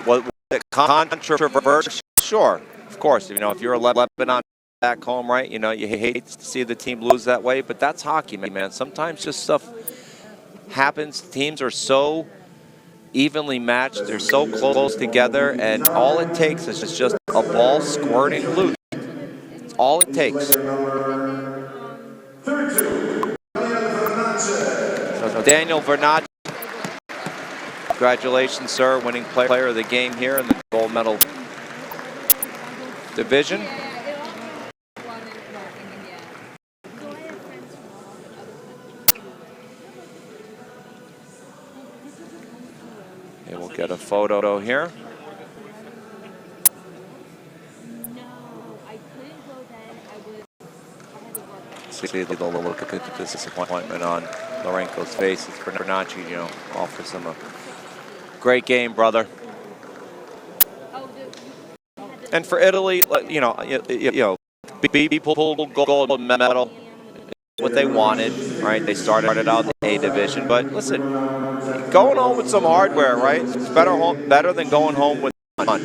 was it controversial? Sure, of course. If you're a Lebanon back home, right? You hate to see the team lose that way, but that's hockey, man. Sometimes just stuff happens. Teams are so evenly matched. They're so close together, and all it takes is just a ball squirting loose. That's all it takes. So Daniel Vernacci, congratulations, sir, winning player of the game here in the gold medal division. Okay, we'll get a photo here. See the look at the disappointment on Lorenko's face. It's Vernacci, offers him a great game, brother. And for Italy, people pulled gold medal, what they wanted, right? They started out in the A division, but listen, going home with some hardware, right? It's better than going home with none.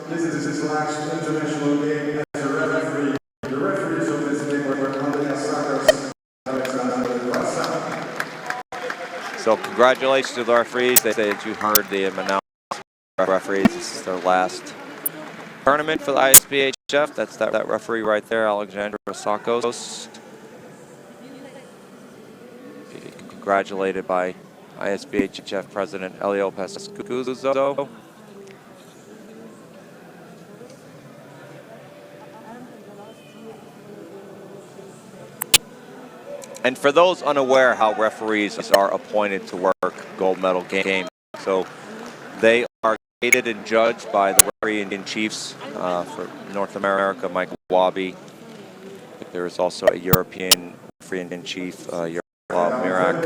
This is his last international game as a referee. The referees of this game were Andreas Sackers, Alexander. So congratulations to the referees. They say that you heard the announcement. Referees, this is their last tournament for the ISBHF. That's that referee right there, Alexander Sakos. Congratulated by ISBHF President Elio Pascuzo. And for those unaware how referees are appointed to work gold medal games, so they are graded and judged by the referee-in-chiefs for North America, Mike Wabi. There is also a European referee-in-chief, Yaroslav Mirak.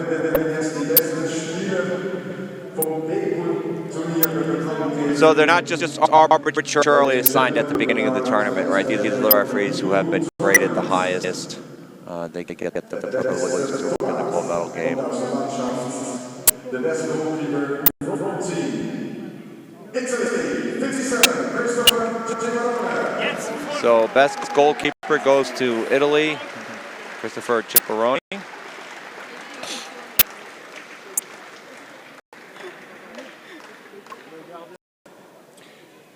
So they're not just arbitrarily assigned at the beginning of the tournament, right? These are the referees who have been graded the highest. They get the privilege to win the gold medal game. The best goalkeeper from team. Italy, 57, So best goalkeeper goes to Italy, Christopher Ciparoni.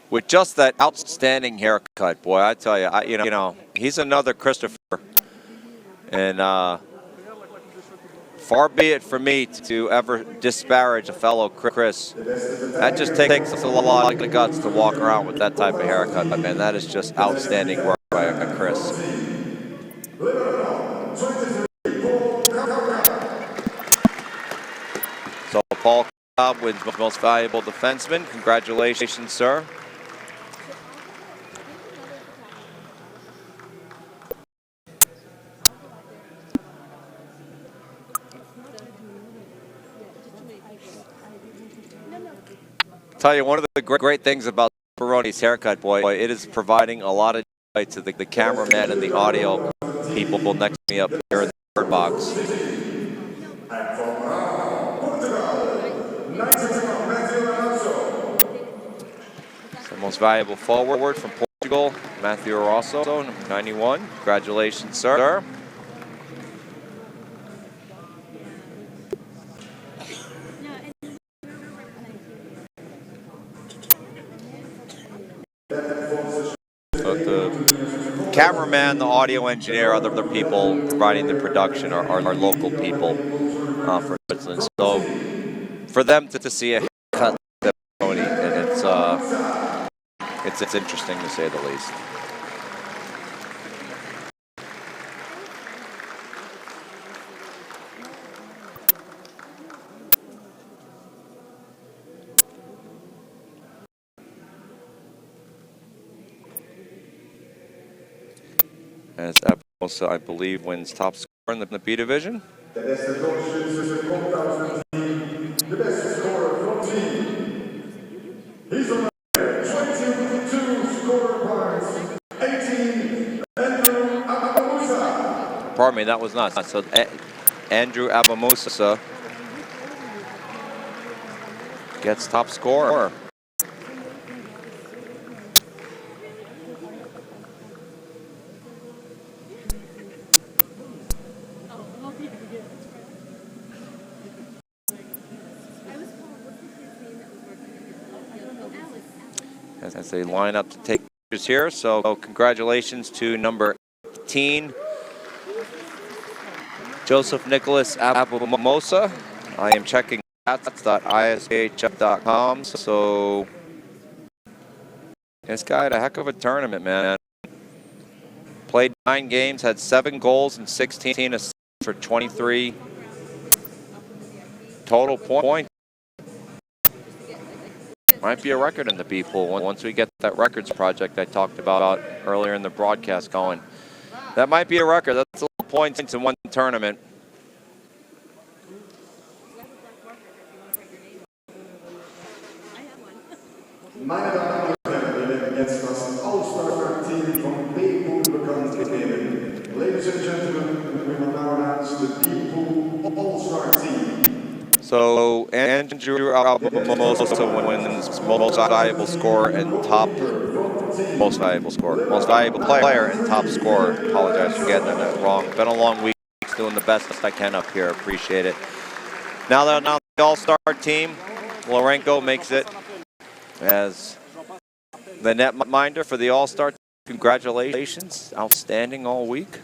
With just that outstanding haircut, boy, I tell you, he's another Christopher. And far be it for me to ever disparage a fellow Chris. That just takes a lot of guts to walk around with that type of haircut. But man, that is just outstanding work by a Chris. So Paul Cobb wins Most Valuable Defenseman. Congratulations, sir. Tell you, one of the great things about Baroni's haircut, boy, it is providing a lot of joy to the cameraman and the audio people next to me up here in the third box. So Most Valuable Forward from Portugal, Matthew Rosso, number 91. Congratulations, sir. But the cameraman, the audio engineer, other people providing the production are local people from Switzerland. So for them to see a haircut like Tony, and it's interesting to say the least. as Abamosa, I believe, wins top scorer in the B division. Der beste Torschütze kommt aus dem Team. The best scorer from team. He's on 22 scorer points. 18, Andrew Abamusa. Pardon me, that was not. So Andrew Abamosa gets top scorer. As they line up to take pictures here. So congratulations to number 18, Joseph Nicholas Abamosa. I am checking stats.isbhf.com. So this guy had a heck of a tournament, man. Played 9 games, had 7 goals and 16 assists for 23 total points. Might be a record in the B pool once we get that records project I talked about earlier in the broadcast going. That might be a record. That's a lot of points in one tournament. Meine Damen und Herren, wir werden jetzt das All-Star-Team vom B-Pool bekannt geben. Ladies and gentlemen, we will now announce the B-Pool All-Star Team. So Andrew Abamosa wins most valuable scorer and most valuable player and top scorer. Apologize for getting that wrong. Been a long week, doing the best I can up here. Appreciate it. Now that the All-Star team, Lorenko makes it as the netminder for the All-Star. Congratulations, outstanding all week.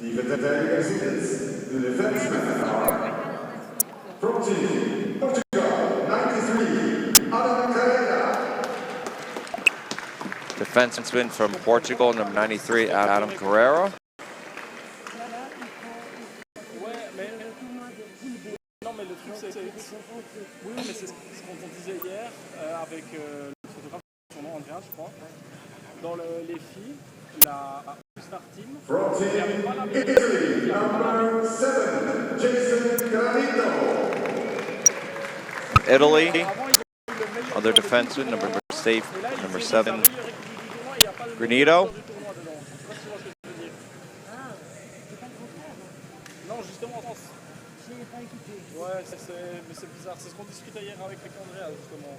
Die Verteidiger sind jetzt the defensemen are from team Portugal 93, Adam Carreira. Defenseman from Portugal, number 93, Adam Carreira. Non, mais le truc, c'est. Oui, mais c'est ce qu'on disait hier avec le photographe, son nom Andrea, je crois. Dans les filles, la Star Team. From team Italy, number 7, Jason Granito. Italy, other defenseman, number 7, Granito. Non, justement, en France. Ouais, mais c'est bizarre. C'est ce qu'on discutait hier avec Andrea, justement.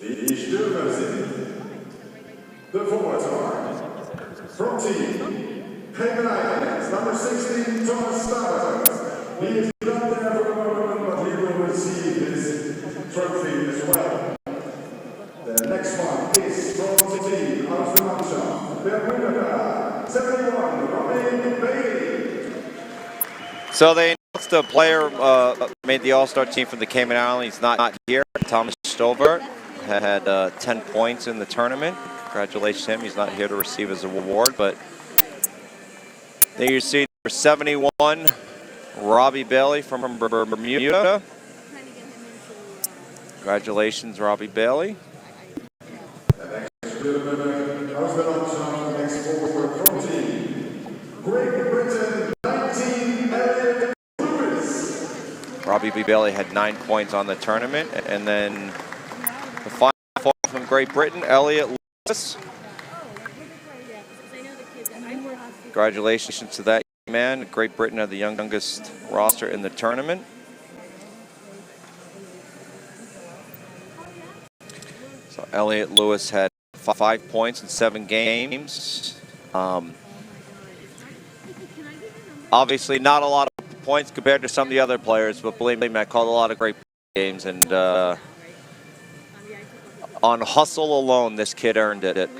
Die Stürmer sind the forwards are from team Cayman Islands, number 16, Thomas Stavros. He is not there for the moment, but he will receive his trophy as well. The next one is from team Amsterdam, Bermuda, 71, Robin Bailey. So they announced the player made the All-Star team from the Cayman Islands. He's not here. Thomas Stolbert had 10 points in the tournament. Congratulations to him. He's not here to receive his award, but there you see number 71, Robbie Bailey from Bermuda. Congratulations, Robbie Bailey. Robbie Bailey had 9 points on the tournament, and then the final four from Great Britain, Elliot Lewis. Congratulations to that man. Great Britain had the youngest roster in the tournament. So Elliot Lewis had 5 points in 7 games. Obviously not a lot of points compared to some of the other players, but believe me, I called a lot of great games, and on hustle alone, this kid earned it.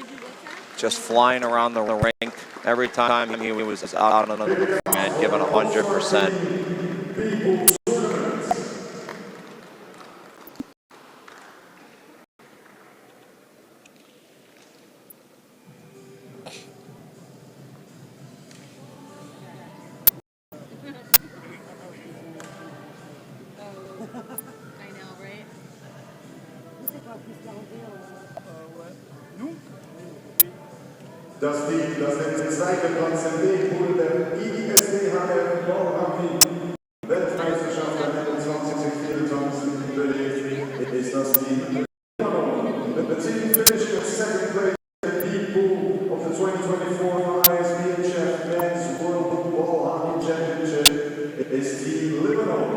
Just flying around the rink every time he was out on the man, giving 100%. Das Team, das den zweiten Platz im Weg wurde, der ISBHF Weltmeisterschaft 2024 belegt, ist das Team Lebanon. The team finished in second place in the deep pool of the 2024 ISBHF Men's World Ball Hockey Championship is Team Lebanon.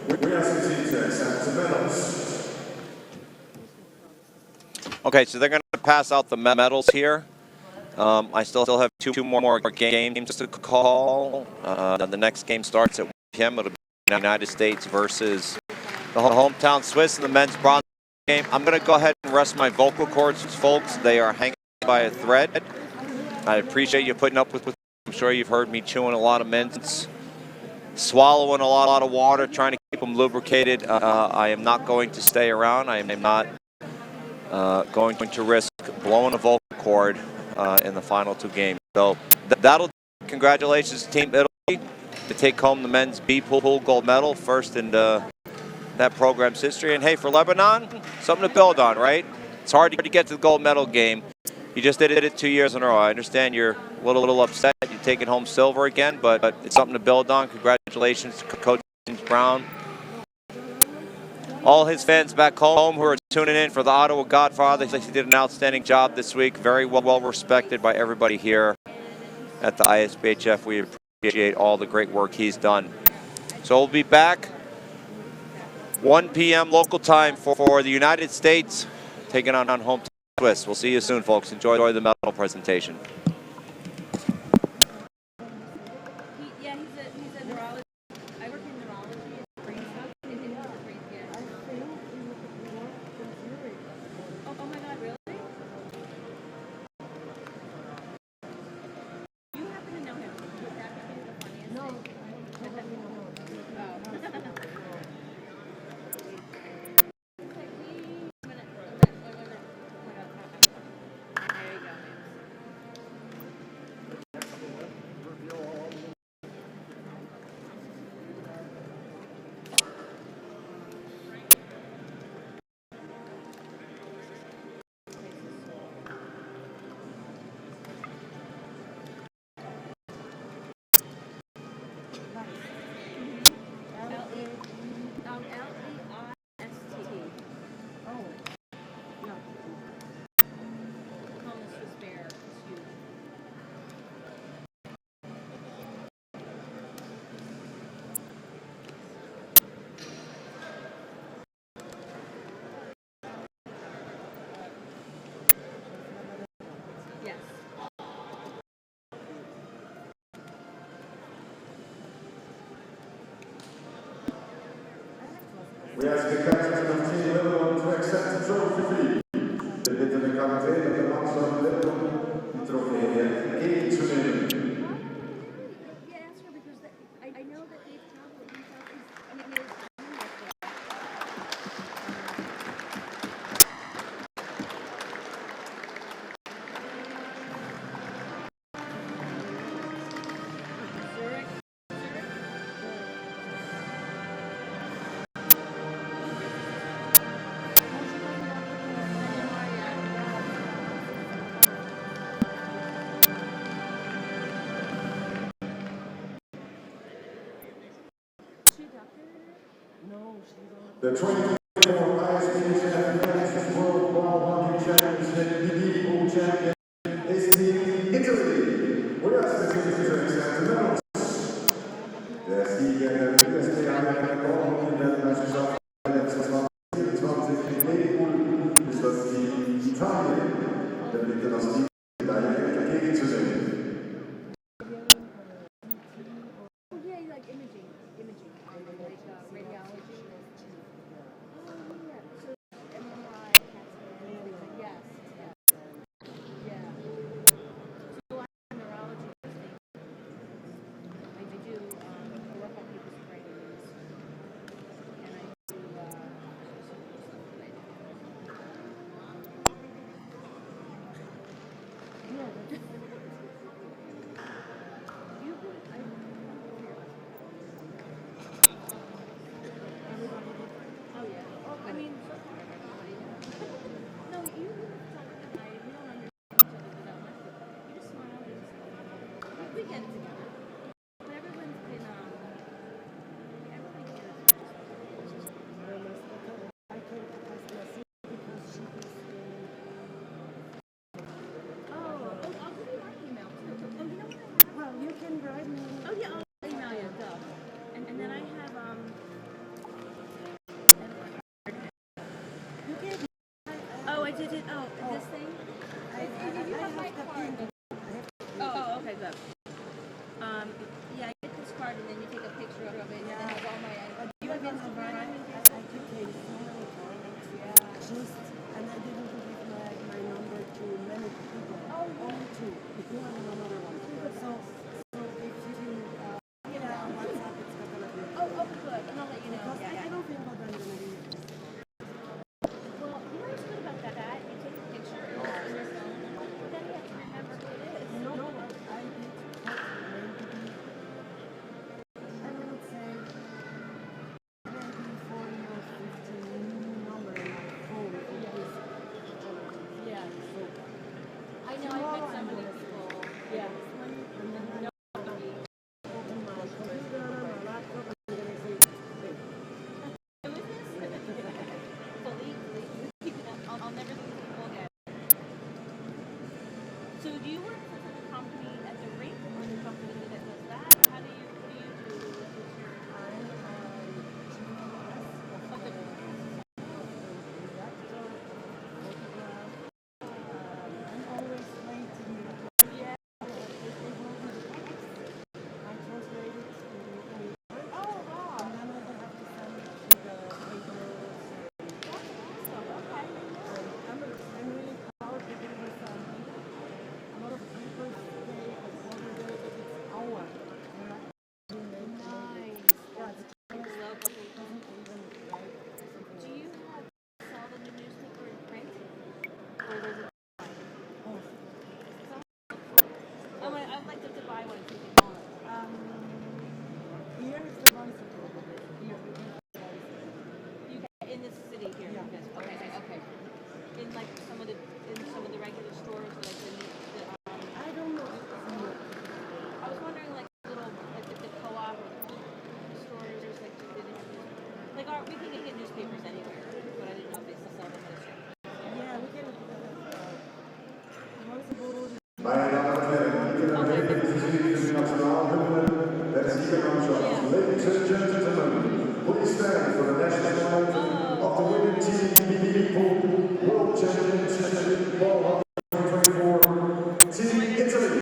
We ask the team to accept the medals. Okay, so they're going to pass out the medals here. I still have two more games to call. The next game starts at 1 p.m. It'll be the United States versus the hometown Swiss in the men's bronze game. I'm going to go ahead and rest my vocal cords, folks. They are hanging by a thread. I appreciate you putting up with I'm sure you've heard me chewing a lot of mints, swallowing a lot of water, trying to keep them lubricated. I am not going to stay around. I am not going to risk blowing a vocal cord in the final two games. So that'll congratulations to Team Italy to take home the men's B pool gold medal, first in that program's history. And hey, for Lebanon, something to build on, right? It's hard to get to the gold medal game. You just did it 2 years in a row. I understand you're a little upset. You're taking home silver again, but it's something to build on. Congratulations to Coach James Brown. All his fans back home who are tuning in for the Ottawa Godfather. He did an outstanding job this week. Very well respected by everybody here at the ISBHF. We appreciate all the great work he's done. So we'll be back 1 p.m. local time for the United States taking on hometown Swiss. We'll see you soon, folks. Enjoy the medal presentation. Yeah, he's a neurologist. I work in neurology and brain stuff. And he's a brain scan. Oh my God, really? You happen to know him? Would that be the funniest thing? We ask the captain of Team Lebanon to accept the trophy. De bitte Kapitän der Mannschaft Lebanon die Trophäe entgegenzunehmen. Yeah, ask her because I know that they've traveled. The 2024 ISBHF Men's World Ball Hockey Championship B-Pool champion is Team Italy. We ask the team to accept the medals. Der Sieger der ISBHF Ball-Hockey-Weltmeisterschaft 2024 im B-Pool ist das Team Italien. Der bitte das Team entgegenzunehmen. Oh yeah, like imaging, like radiology. did it. Oh, this thing? You have my card. Oh, okay, good. Yeah, you get this card and then you take a picture of it and then it has all my. You have Instagram? I did take so many times. Just, and I didn't give my number to many people. Only two. If you want another one. So if you WhatsApp, it's gonna be. Oh, good. And I'll let you know. Because I don't think that I'm gonna be. Well, you know what's good about that? You take a picture in your phone, but then you have to remember who it is. No, I did put maybe, I would say, maybe 40 or 50 number in my phone. Yeah. So, I know, I've met so many people. Yeah. and then I open my computer, my laptop, and I'm gonna say, hey, Who is this? I'll never see these people again. So do you work for the company at the rink or the company that does that? How do you do? What's your I'm I'm always late in the yeah. I translate it in Oh wow. and then I will have to send it to the papers. That's awesome. Okay. I'm really proud that there was a lot of papers today. I ordered it, but it's our. Nice. Yeah, it's Lovely. doesn't even write something. Do you sell them in newspaper in print? Or does it Oh, I'd like them to buy one if you can. here is the bicycle. Here. You can, in this city here. Yeah. Yes. Okay. In like some of the regular stores, like I don't know. I was wondering like little like the co-op or food stores, like do they have newspapers? Like we can get newspapers anywhere, but I didn't know if they still sell them in the store. Yeah, we can. Once you go to Meine Damen und Herren, wir können helfen, für die Nationalhymne der Siegermannschaft. Ladies and gentlemen, please stand for the national anthem of the women team World Championship Ball 2024, Team Italy.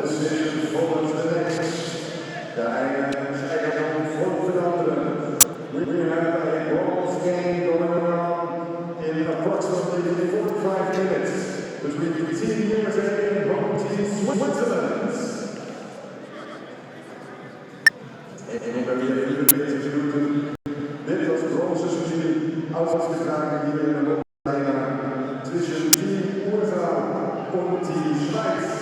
decision follows the next. De eindigen voor veranderen. We have a bronze game going on in approximately 45 minutes between Team USA and home Team Switzerland. En we hebben deze minuten. Dit was bronze studie ausgetragen hier in de Arena zwischen Team USA und Team Schweiz.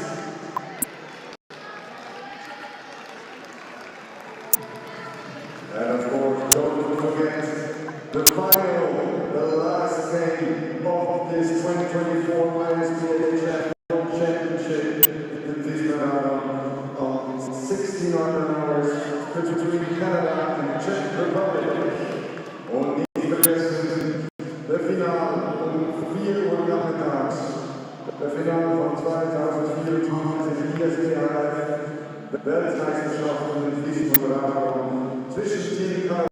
And of course, don't forget the final, the last game of this 2024 ISBHF Championship in Visp-Raron on 16 hours between Canada and Czech Republic. Und nicht vergessen, der Finale um 4 Uhr nachmittags, der Finale von 2024 ISBHF Weltmeisterschaften in Visp-Raron zwischen Team Kanada